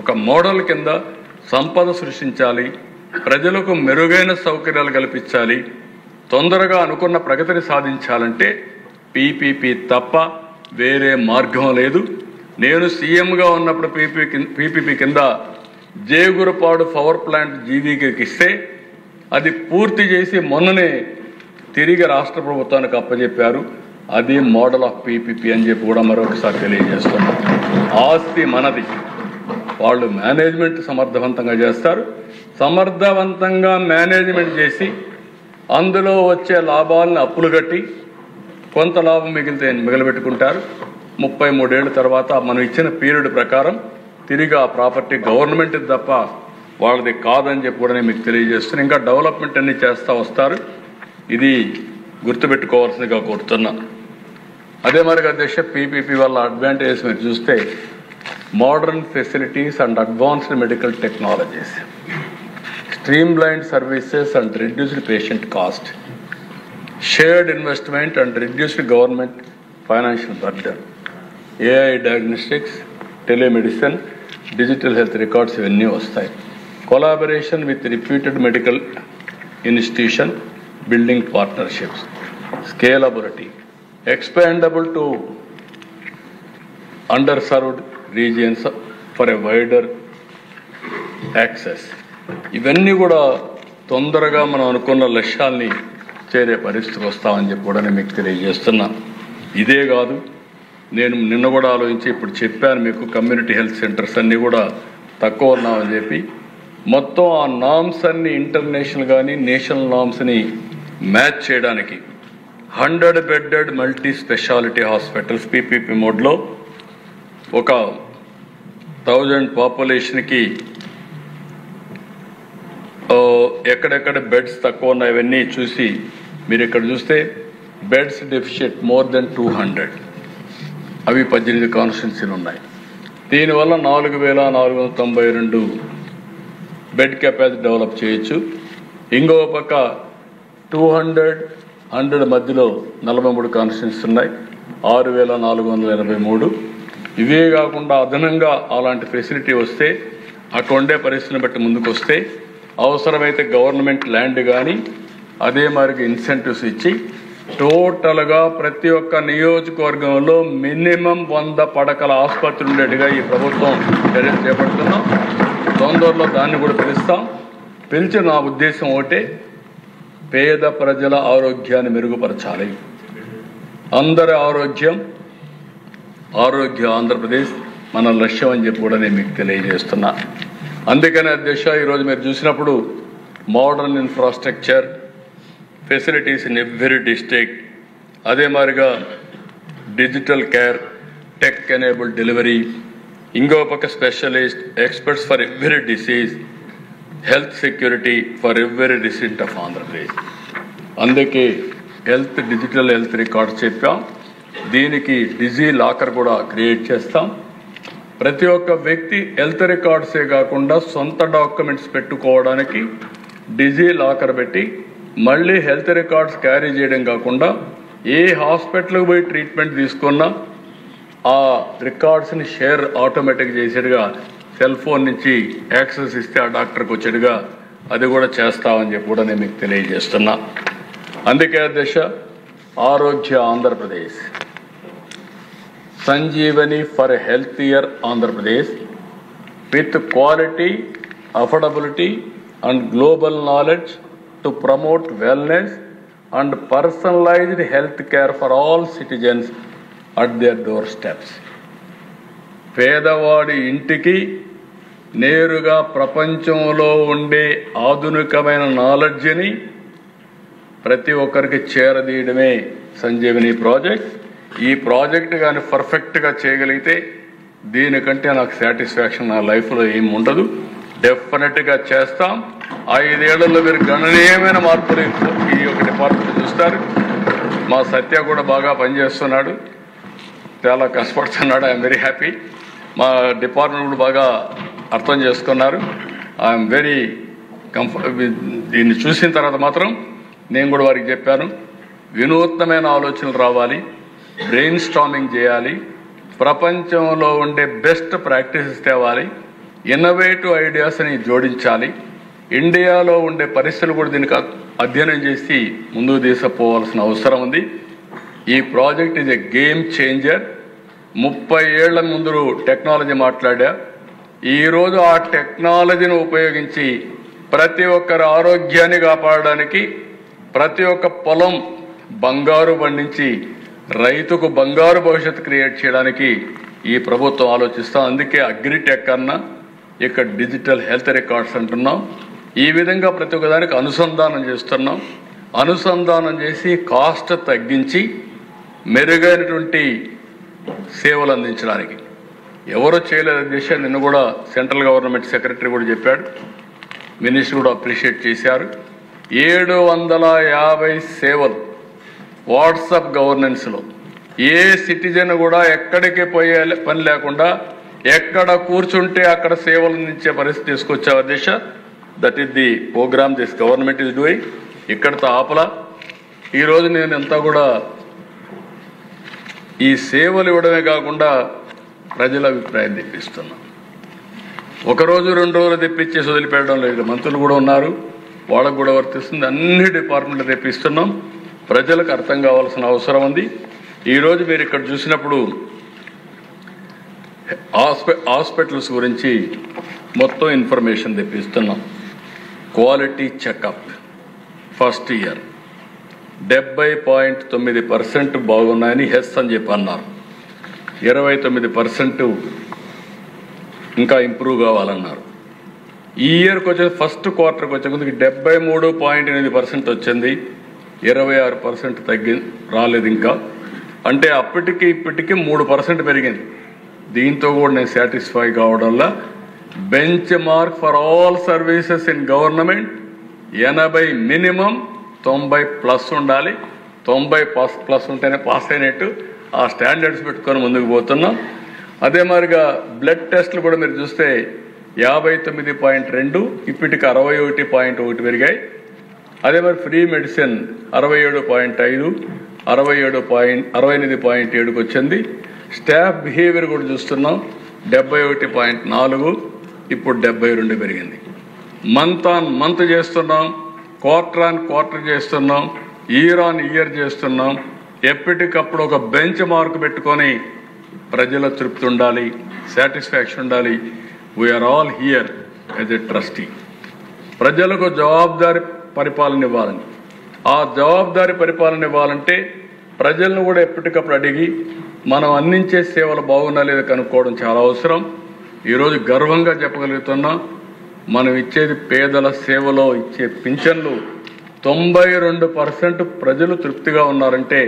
ఒక మోడల్ కింద సంపద సృష్టించాలి, ప్రజలకు మెరుగైన సౌకర్యాలు కల్పించాలి, తొందరగా అనుకున్న ప్రగతిని సాధించాలంటే పీపీపీ తప్ప వేరే మార్గం లేదు. నేను సీఎంగా ఉన్నప్పుడు పీపీపీ కింద జేగురపాడు పవర్ ప్లాంట్ జీవీకి ఇస్తే అది పూర్తి చేసి మొన్ననే తిరిగి రాష్ట్ర ప్రభుత్వానికి అప్పచెప్పారు. అది మోడల్ ఆఫ్ పీపీపీ అని చెప్పి కూడా మరొకసారి తెలియజేస్తున్నాం. ఆస్తి మనది, వాళ్ళు మేనేజ్మెంట్ సమర్థవంతంగా చేస్తారు. సమర్థవంతంగా మేనేజ్మెంట్ చేసి అందులో వచ్చే లాభాలను అప్పులు కట్టి కొంత లాభం మిగిలితే మిగిలిపెట్టుకుంటారు. 33 ఏళ్ళ తర్వాత మనం ఇచ్చిన పీరియడ్ ప్రకారం తిరిగి ఆ ప్రాపర్టీ గవర్నమెంట్ తప్ప వాళ్ళది కాదని చెప్పి కూడా నేను మీకు తెలియజేస్తున్నాను. ఇంకా డెవలప్మెంట్ అన్ని చేస్తూ వస్తారు. ఇది గుర్తుపెట్టుకోవాల్సిందిగా కోరుతున్నా. అదే మరి అధ్యక్ష, పీపీపీ వల్ల అడ్వాంటేజెస్ మీరు చూస్తే modern facilities and advanced medical technologies, streamlined services and reduced patient cost, shared investment and reduced government financial burden, AI diagnostics, telemedicine, digital health records ఇవన్నీ వస్తాయి. Collaboration with reputed medical institution, building partnerships, scalability, expandable to underserved regions for a wider access. ఇవన్నీ కూడా తొందరగా మనం అనుకున్న లక్ష్యాల్ని చేరే పరిస్థితికి వస్తామని చెప్పి కూడా నేను మీకు తెలియజేస్తున్నా. ఇదే కాదు, నేను నిన్న కూడా ఆలోచించి ఇప్పుడు చెప్పాను మీకు, కమ్యూనిటీ హెల్త్ సెంటర్స్ అన్నీ కూడా తక్కువ ఉన్నామని చెప్పి మొత్తం ఆ నామ్స్ అన్ని ఇంటర్నేషనల్ కానీ నేషనల్ నామ్స్ని మ్యాచ్ చేయడానికి 100 bedded multi speciality hospitals PPP మోడ్లో ఒక 1000 పాపులేషన్కి ఎక్కడెక్కడ బెడ్స్ తక్కువ ఉన్నాయి ఇవన్నీ చూసి మీరు ఇక్కడ చూస్తే బెడ్స్ డెఫిషియట్ మోర్ దెన్ 200, అవి 18 కాన్స్టిట్యున్సీలు ఉన్నాయి. దీనివల్ల 4492 బెడ్ కెపాసిటీ డెవలప్ చేయొచ్చు. ఇంకో పక్క 200 మధ్యలో 43 కాన్స్టిట్యున్సీస్ ఉన్నాయి, 6483. ఇవే కాకుండా అదనంగా అలాంటి ఫెసిలిటీ వస్తే అక్కడ ఉండే పరిస్థితిని బట్టి ముందుకు వస్తే అవసరమైతే గవర్నమెంట్ ల్యాండ్ కానీ అదే మరి ఇన్సెంటివ్స్ ఇచ్చి టోటల్గా ప్రతి ఒక్క నియోజకవర్గంలో మినిమం 100 పడకల ఆసుపత్రి ఉండేట్టుగా ఈ ప్రభుత్వం చర్యలు చేపడుతున్నాం. తొందరలో దాన్ని కూడా పిలుస్తాం. పిలిచి నా ఉద్దేశం ఒకటే, పేద ప్రజల ఆరోగ్యాన్ని మెరుగుపరచాలి. అందరి ఆరోగ్య ఆంధ్రప్రదేశ్ మన లక్ష్యం అని చెప్పి కూడా నేను మీకు తెలియజేస్తున్నా. అందుకనే అధ్యక్ష, ఈరోజు మీరు చూసినప్పుడు modern infrastructure facilities in every district, అదే మాదిరిగా digital care, tech enabled delivery, ఇంకో పక్క specialist experts for every disease, health security for every resident of Andhra Pradesh. అందుకే డిజిటల్ హెల్త్ రికార్డ్స్ చెప్పాం. దీనికి డిజీ లాకర్ కూడా క్రియేట్ చేస్తాం. ప్రతి ఒక్క వ్యక్తి హెల్త్ రికార్డ్సే కాకుండా సొంత డాక్యుమెంట్స్ పెట్టుకోవడానికి డిజీ లాకర్ పెట్టి మళ్ళీ హెల్త్ రికార్డ్స్ క్యారీ చేయడం కాకుండా ఏ హాస్పిటల్కి పోయి ట్రీట్మెంట్ తీసుకున్నా ఆ రికార్డ్స్ని షేర్ ఆటోమేటిక్ చేసేట్టుగా సెల్ ఫోన్ నుంచి యాక్సెస్ ఇస్తే ఆ డాక్టర్కి వచ్చేట్టుగా అది కూడా చేస్తామని చెప్పి కూడా నేను మీకు తెలియజేస్తున్నా. అందుకే అధ్యక్ష, ఆరోగ్య Andhra Pradesh, Sanjeevani for healthier Andhra Pradesh with quality, affordability and global knowledge to promote wellness and personalised health care for all citizens at their doorsteps. పేదవాడి ఇంటికి నేరుగా ప్రపంచంలో ఉండే ఆధునికమైన నాలెడ్జ్ని ప్రతి ఒక్కరికి చేరదీయడమే సంజీవని ప్రాజెక్ట్. ఈ ప్రాజెక్ట్ కానీ పర్ఫెక్ట్గా చేయగలిగితే దీనికంటే నాకు సాటిస్ఫాక్షన్ నా లైఫ్లో ఏమి ఉండదు. డెఫినెట్గా చేస్తాం. 5 ఏళ్లలో మీరు గణనీయమైన మార్పులు ఈ యొక్క డిపార్ట్మెంట్ చూస్తారు. మా సత్య కూడా బాగా పనిచేస్తున్నాడు, చాలా కష్టపడుతున్నాడు. I'm very happy. మా డిపార్ట్మెంట్ కూడా బాగా అర్థం చేసుకున్నారు. ఐఎమ్ వెరీ దీన్ని చూసిన తర్వాత మాత్రం నేను కూడా వారికి చెప్పాను, వినూత్నమైన ఆలోచనలు రావాలి, బ్రెయిన్ స్టార్మింగ్ చేయాలి, ప్రపంచంలో ఉండే బెస్ట్ ప్రాక్టీసెస్ తేవాలి, ఇన్నోవేటివ్ ఐడియాస్ని జోడించాలి, ఇండియాలో ఉండే పరిస్థితులు కూడా దీనికి అధ్యయనం చేసి ముందుకు తీసుకుపోవాల్సిన అవసరం ఉంది. ఈ project is a game changer. 30 ఏళ్ల ముందు టెక్నాలజీ మాట్లాడా, ఈరోజు ఆ టెక్నాలజీని ఉపయోగించి ప్రతి ఒక్కరి ఆరోగ్యాన్ని కాపాడడానికి, ప్రతి ఒక్క పొలం బంగారు పండించి రైతుకు బంగారు భవిష్యత్తు క్రియేట్ చేయడానికి ఈ ప్రభుత్వం ఆలోచిస్తాం. అందుకే అగ్రిటెక్ అన్నా ఇక్కడ డిజిటల్ హెల్త్ రికార్డ్స్ అంటున్నాం. ఈ విధంగా ప్రతి ఒక్కదానికి అనుసంధానం చేస్తున్నాం. అనుసంధానం చేసి కాస్ట్ తగ్గించి మెరుగైనటువంటి సేవలు అందించడానికి ఎవరో చేయలేదు అధ్యక్ష. నిన్న కూడా సెంట్రల్ గవర్నమెంట్ సెక్రటరీ కూడా చెప్పాడు, మినిస్టర్ కూడా అప్రిషియేట్ చేశారు. 750 సేవలు వాట్సాప్ గవర్నెన్స్లో ఏ సిటిజన్ కూడా ఎక్కడికి పోయే పని లేకుండా ఎక్కడ కూర్చుంటే అక్కడ సేవలు అందించే పరిస్థితి తీసుకొచ్చే దిశ. That is the programme this government is doing. ఇక్కడితో ఆపలా. ఈరోజు నేను అంతా కూడా ఈ సేవలు ఇవ్వడమే కాకుండా ప్రజల అభిప్రాయం తెప్పిస్తున్నాం. ఒకరోజు 2 రోజులు తెప్పించేసి వదిలిపెట్టడం లేదు. మంత్రులు కూడా ఉన్నారు, వాళ్ళకు కూడా వర్తిస్తుంది. అన్ని డిపార్ట్మెంట్లు తెప్పిస్తున్నాం. ప్రజలకు అర్థం కావాల్సిన అవసరం ఉంది. ఈరోజు మీరు ఇక్కడ చూసినప్పుడు హాస్పిటల్స్ గురించి మొత్తం ఇన్ఫర్మేషన్ తెప్పిస్తున్నాం. క్వాలిటీ చెకప్ ఫస్ట్ ఇయర్ 70.9% బాగున్నాయని హెస్ అని చెప్పి అన్నారు. 29% ఇంకా ఇంప్రూవ్ కావాలన్నారు. ఈ ఇయర్కి వచ్చే ఫస్ట్ క్వార్టర్కి వచ్చే ముందుకి 73.8% వచ్చింది. 26% రాలేదు ఇంకా. అంటే అప్పటికి ఇప్పటికి 3% పెరిగింది. దీంతో కూడా నేను సాటిస్ఫై కావడంలో benchmark for all services in government 80 minimum, 90+ ఉండాలి. 90+ ఉంటేనే పాస్ అయినట్టు. ఆ స్టాండర్డ్స్ పెట్టుకొని ముందుకు పోతున్నాం. అదే మాదిరిగా బ్లడ్ టెస్టులు కూడా మీరు చూస్తే 59.2 ఇప్పటికి 61.1 పెరిగాయి. అదే మరి ఫ్రీ మెడిసిన్ 67.5, 68.7కి వచ్చింది. స్టాఫ్ బిహేవియర్ కూడా చూస్తున్నాం. 71.4 ఇప్పుడు 72 పెరిగింది. మంత్ ఆన్ మంత్ చేస్తున్నాం, క్వార్టర్ ఆన్ క్వార్టర్ చేస్తున్నాం, ఇయర్ ఆన్ ఇయర్ చేస్తున్నాం. ఎప్పటికప్పుడు ఒక బెంచ్ మార్క్ పెట్టుకొని ప్రజల తృప్తి ఉండాలి, సాటిస్ఫాక్షన్ ఉండాలి. We are all here as a trustee. ప్రజలకు జవాబుదారి పరిపాలన ఇవ్వాలని, ఆ జవాబుదారి పరిపాలన ఇవ్వాలంటే ప్రజలను కూడా ఎప్పటికప్పుడు అడిగి మనం అందించే సేవలు బాగున్నా లేదా కనుక్కోవడం చాలా అవసరం. ఈరోజు గర్వంగా చెప్పగలుగుతున్నాం, మనం ఇచ్చేది పేదల సేవలో ఇచ్చే పింఛన్లు 92% ప్రజలు తృప్తిగా ఉన్నారంటే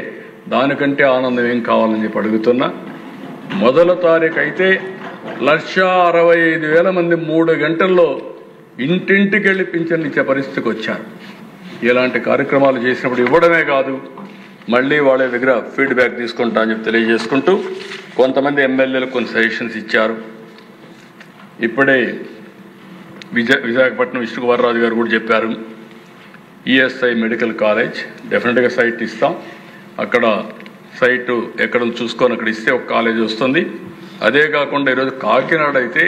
దానికంటే ఆనందం ఏం కావాలని చెప్పి అడుగుతున్నా. మొదల తారీఖు అయితే 1,65,000 మంది 3 గంటల్లో ఇంటింటికి వెళ్ళి పింఛన్లు ఇచ్చే పరిస్థితికి వచ్చారు. ఇలాంటి కార్యక్రమాలు చేసినప్పుడు ఇవ్వడమే కాదు, మళ్ళీ వాళ్ళ దగ్గర ఫీడ్బ్యాక్ తీసుకుంటా అని చెప్పి తెలియజేసుకుంటూ, కొంతమంది ఎమ్మెల్యేలు కొన్ని సజెషన్స్ ఇచ్చారు. ఇప్పుడే విశాఖపట్నం విష్ణుకుమార్ రాజు గారు కూడా చెప్పారు, ఈఎస్ఐ మెడికల్ కాలేజ్ డెఫినెట్గా సైట్ ఇస్తాం. అక్కడ సైటు ఎక్కడ చూసుకొని అక్కడ ఇస్తే ఒక కాలేజ్ వస్తుంది. అదే కాకుండా ఈరోజు కాకినాడ అయితే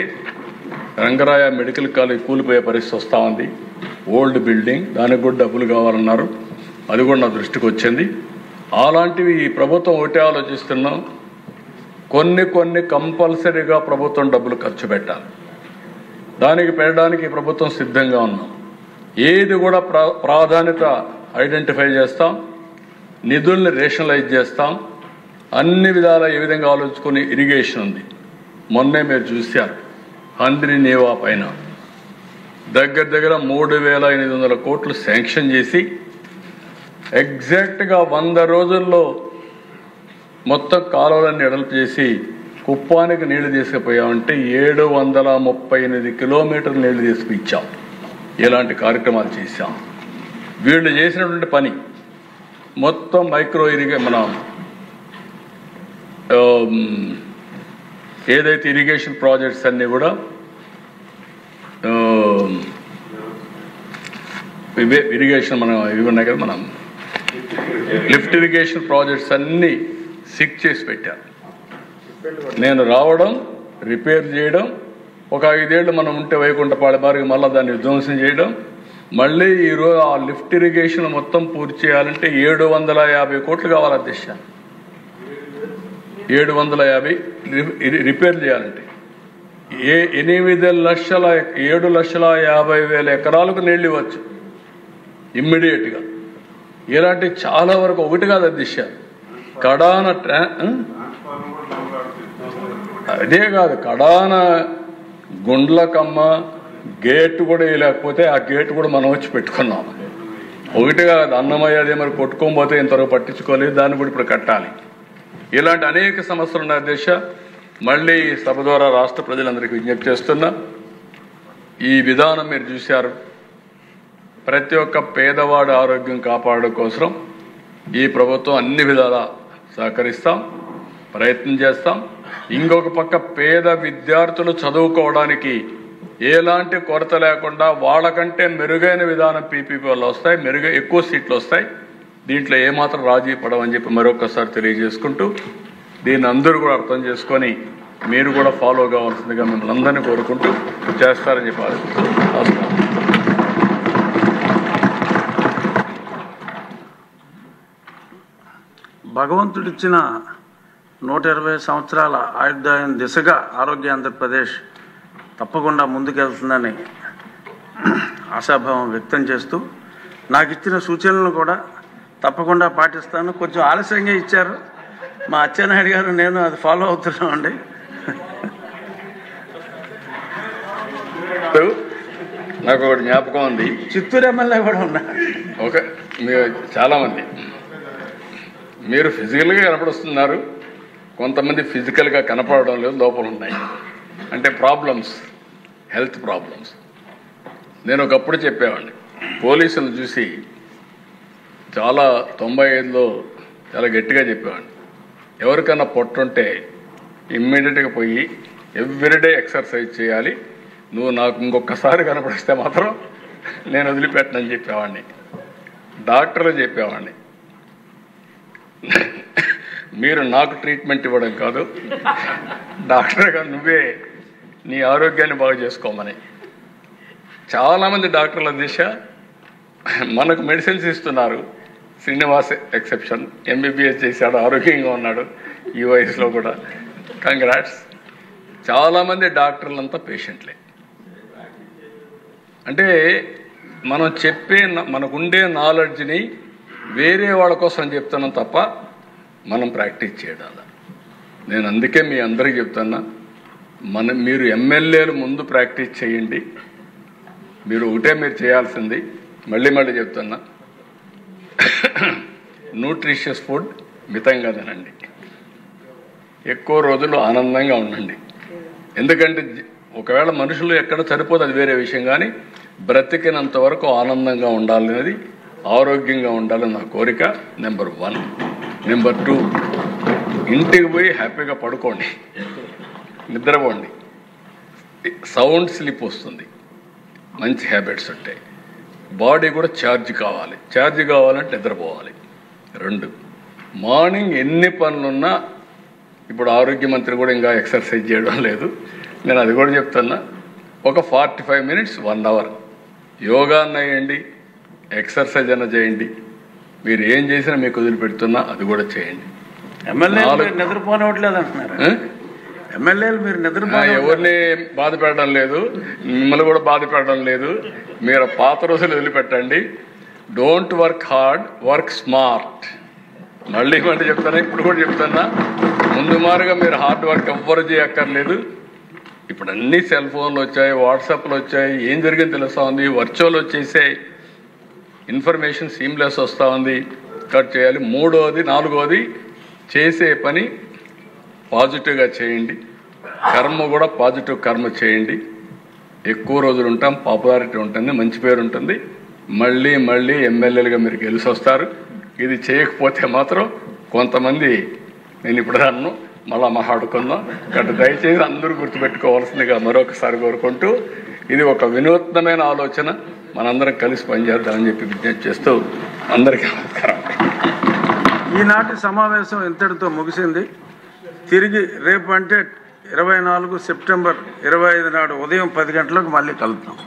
రంగరాయ మెడికల్ కాలేజ్ కూలిపోయే పరిస్థితి వస్తూ ఉంది. ఓల్డ్ బిల్డింగ్, దానికి కూడా డబ్బులు కావాలన్నారు. అది కూడా నా దృష్టికి వచ్చింది. అలాంటివి ఈ ప్రభుత్వం ఒకటే ఆలోచిస్తున్నాం, కొన్ని కంపల్సరీగా ప్రభుత్వం డబ్బులు ఖర్చు పెట్టాలి. దానికి పెట్టడానికి ఈ ప్రభుత్వం సిద్ధంగా ఉన్నాం. ఏది కూడా ప్రాధాన్యత ఐడెంటిఫై చేస్తాం, నిధుల్ని రేషనలైజ్ చేస్తాం. అన్ని విధాల ఏ విధంగా ఆలోచించుకొని ఇరిగేషన్ ఉంది. మొన్నే మీరు చూశారు, హంద్రి నేవా పైన దగ్గర 3,800 కోట్లు శాంక్షన్ చేసి ఎగ్జాక్ట్గా 100 రోజుల్లో మొత్తం కాలువలన్నీ ఎడల్పు చేసి కుప్పానికి నీళ్లు తీసుకుపోయామంటే 738 కిలోమీటర్లు నీళ్లు తీసుకు ఇచ్చాం. ఇలాంటి కార్యక్రమాలు చేశాం. వీళ్ళు చేసినటువంటి పని మొత్తం మైక్రో మన ఏదైతే ఇరిగేషన్ ప్రాజెక్ట్స్ అన్నీ కూడా ఇరిగేషన్ మనం ఇవి ఉన్నాయి కదా, మనం లిఫ్ట్ ఇరిగేషన్ ప్రాజెక్ట్స్ అన్నీ సిక్ చేసి పెట్టారు. నేను రావడం, రిపేర్ చేయడం, ఒక 5 ఏళ్ళు మనం ఉంటే వైకుంఠపాళె బారికి మళ్ళీ దాన్ని విధ్వంసం చేయడం, మళ్ళీ ఈరోజు ఆ లిఫ్ట్ ఇరిగేషన్ మొత్తం పూర్తి చేయాలంటే 750 కోట్లు కావాలి అధ్యక్ష. 750 రిపేర్ చేయాలంటే 7,50,000 ఎకరాలకు నీళ్ళు ఇవ్వచ్చు ఇమ్మీడియట్గా. ఇలాంటి చాలా వరకు ఒకటి కాదు అధ్యక్ష. కడాన అదే కాదు, కడాన గుండ్లకమ్మ గేట్ కూడా లేకపోతే ఆ గేట్ కూడా మనం వచ్చి పెట్టుకున్నాం. ఒకటి కాదు, అన్నమయ్య అదే మరి కొట్టుకోకపోతే ఇంతవరకు పట్టించుకోలేదు, దాన్ని కూడా ఇప్పుడు కట్టాలి. ఇలాంటి అనేక సమస్యలు ఉన్నాయి అధ్యక్ష. మళ్ళీ సభ ద్వారా రాష్ట్ర ప్రజలందరికీ విజ్ఞప్తి చేస్తున్నా, ఈ విధానం మీరు చూశారు. ప్రతి ఒక్క పేదవాడి ఆరోగ్యం కాపాడడం కోసం ఈ ప్రభుత్వం అన్ని విధాలా సహకరిస్తాం, ప్రయత్నం చేస్తాం. ఇంకొక పక్క పేద విద్యార్థులు చదువుకోవడానికి ఎలాంటి కొరత లేకుండా వాళ్ళకంటే మెరుగైన విధానం పీపీపీ వల్ల వస్తాయి, ఎక్కువ సీట్లు వస్తాయి. దీంట్లో ఏమాత్రం రాజీ పడమని చెప్పి మరొకసారి తెలియజేసుకుంటూ, దీన్ని అందరూ కూడా అర్థం చేసుకొని మీరు కూడా ఫాలో కావాల్సిందిగా మిమ్మల్ని అందరినీ కోరుకుంటూ చేస్తారని చెప్పి ఆశిస్తున్నాను. భగవంతుడిచ్చిన 120 సంవత్సరాల ఆయుర్దాయం దిశగా ఆరోగ్య ఆంధ్రప్రదేశ్ తప్పకుండా ముందుకెళ్తుందని ఆశాభావం వ్యక్తం చేస్తూ, నాకు ఇచ్చిన సూచనలను కూడా తప్పకుండా పాటిస్తాను. కొంచెం ఆలస్యంగా ఇచ్చారు మా అచ్చెన్నాయుడు గారు, నేను అది ఫాలో అవుతున్నామండి. నాకు ఒకటి జ్ఞాపకం ఉంది, చిత్తూరు ఎమ్మెల్యే కూడా ఉన్నారు. ఓకే, మీరు చాలామంది మీరు ఫిజికల్గా కనపడుస్తున్నారు, కొంతమంది ఫిజికల్గా కనపడడం లేదు, లోపల ఉన్నాయి. అంటే ప్రాబ్లమ్స్, హెల్త్ ప్రాబ్లమ్స్. నేను ఒకప్పుడు చెప్పేవాడిని, పోలీసులు చూసి చాలా 95లో చాలా గట్టిగా చెప్పేవాడిని, ఎవరికైనా పొట్టుంటే ఇమ్మీడియట్గా పోయి ఎవ్రీడే ఎక్సర్సైజ్ చేయాలి, నువ్వు నాకు ఇంకొకసారి కనపడిస్తే మాత్రం నేను వదిలిపెట్టనని చెప్పేవాడిని. డాక్టర్లు చెప్పేవాడిని, మీరు నాకు ట్రీట్మెంట్ ఇవ్వడం కాదు, డాక్టర్గా నువ్వే నీ ఆరోగ్యాన్ని బాగు చేసుకోమని. చాలామంది డాక్టర్ల దిశ మనకు మెడిసిన్స్ ఇస్తున్నారు. శ్రీనివాస్ ఎక్సెప్షన్, ఎంబీబీఎస్ చేశాడు, ఆరోగ్యంగా ఉన్నాడు ఈ వయసులో కూడా. కంగ్రాట్స్. చాలామంది డాక్టర్లంతా పేషెంట్లే. అంటే మనం మనకుండే నాలెడ్జ్ని వేరే వాళ్ళ కోసం చెప్తున్నాం తప్ప మనం ప్రాక్టీస్ చేయడాల. నేను అందుకే మీ అందరికీ చెప్తున్నా, మీరు ఎమ్మెల్యేలు ముందు ప్రాక్టీస్ చేయండి. మీరు మీరు చేయాల్సింది, మళ్ళీ చెప్తున్నా, న్యూట్రిషియస్ ఫుడ్ మితంగా తినండి, ఎక్కువ రోజులు ఆనందంగా ఉండండి. ఎందుకంటే ఒకవేళ మనుషులు ఎక్కడ సరిపోతే అది వేరే విషయం, కానీ బ్రతికినంత వరకు ఆనందంగా ఉండాలనేది, ఆరోగ్యంగా ఉండాలని నా కోరిక. నెంబర్ 1. నెంబర్ 2, ఇంటికి పోయి హ్యాపీగా పడుకోండి, నిద్రపోండి. సౌండ్ స్లీప్ వస్తుంది, మంచి హ్యాబిట్స్ ఉంటాయి. బాడీ కూడా ఛార్జ్ కావాలంటే నిద్రపోవాలి. 2, మార్నింగ్ ఎన్ని పనులున్నా, ఇప్పుడు ఆరోగ్య మంత్రి కూడా ఇంకా ఎక్సర్సైజ్ చేయడం లేదు, నేను అది కూడా చెప్తున్నా, ఒక 45 మినిట్స్ 1 అవర్ యోగా అన్న చేయండి, ఎక్సర్సైజ్ అన్న చేయండి. మీరు ఏం చేసినా మీకు వదిలిపెడుతున్నా అది కూడా చేయండి. ఎమ్మెల్యేలు నిద్రపోనివ్వట్లేదు అంటున్నారు. ఎమ్మెల్యేలు మీరు ఎవరిని బాధ పెట్టడం లేదు, మిమ్మల్ని కూడా బాధ పెట్టడం లేదు. మీరు పాత రోజులు వదిలిపెట్టండి. Don't work hard, work smart. మళ్ళీ చెప్తాను, ఇప్పుడు కూడా చెప్తున్నా, ముందు మారుగా మీరు హార్డ్ వర్క్ ఎవ్వరు చేయక్కర్లేదు. ఇప్పుడు అన్ని సెల్ ఫోన్లు వచ్చాయి, వాట్సాప్లు వచ్చాయి, ఏం జరిగింది తెలుస్తూ ఉంది, వర్చువల్ వచ్చేసాయి, ఇన్ఫర్మేషన్ సీమ్లెస్ వస్తూ ఉంది. కట్ చేయాలి. 3వది 4వది చేసే పని పాజిటివ్గా చేయండి, కర్మ కూడా పాజిటివ్ కర్మ చేయండి. ఎక్కువ రోజులు ఉంటాం, పాపులారిటీ ఉంటుంది, మంచి పేరు ఉంటుంది. మళ్ళీ ఎమ్మెల్యేలుగా మీరు గెలిచి వస్తారు. ఇది చేయకపోతే మాత్రం కొంతమంది, నేను ఇప్పుడు అన్ను మళ్ళా మాట్లాడుకుందాం. కాబట్టి దయచేసి అందరూ గుర్తుపెట్టుకోవాల్సిందిగా మరొకసారి కోరుకుంటూ, ఇది ఒక వినూత్నమైన ఆలోచన, మనందరం కలిసి పనిచేద్దామని చెప్పి విజ్ఞప్తి చేస్తూ అందరికీ నమస్కారం. ఈనాటి సమావేశం ఇంతటితో ముగిసింది. తిరిగి రేపు అంటే 24 సెప్టెంబర్ 25 నాడు ఉదయం 10 గంటలకు మళ్ళీ కలుద్దాం.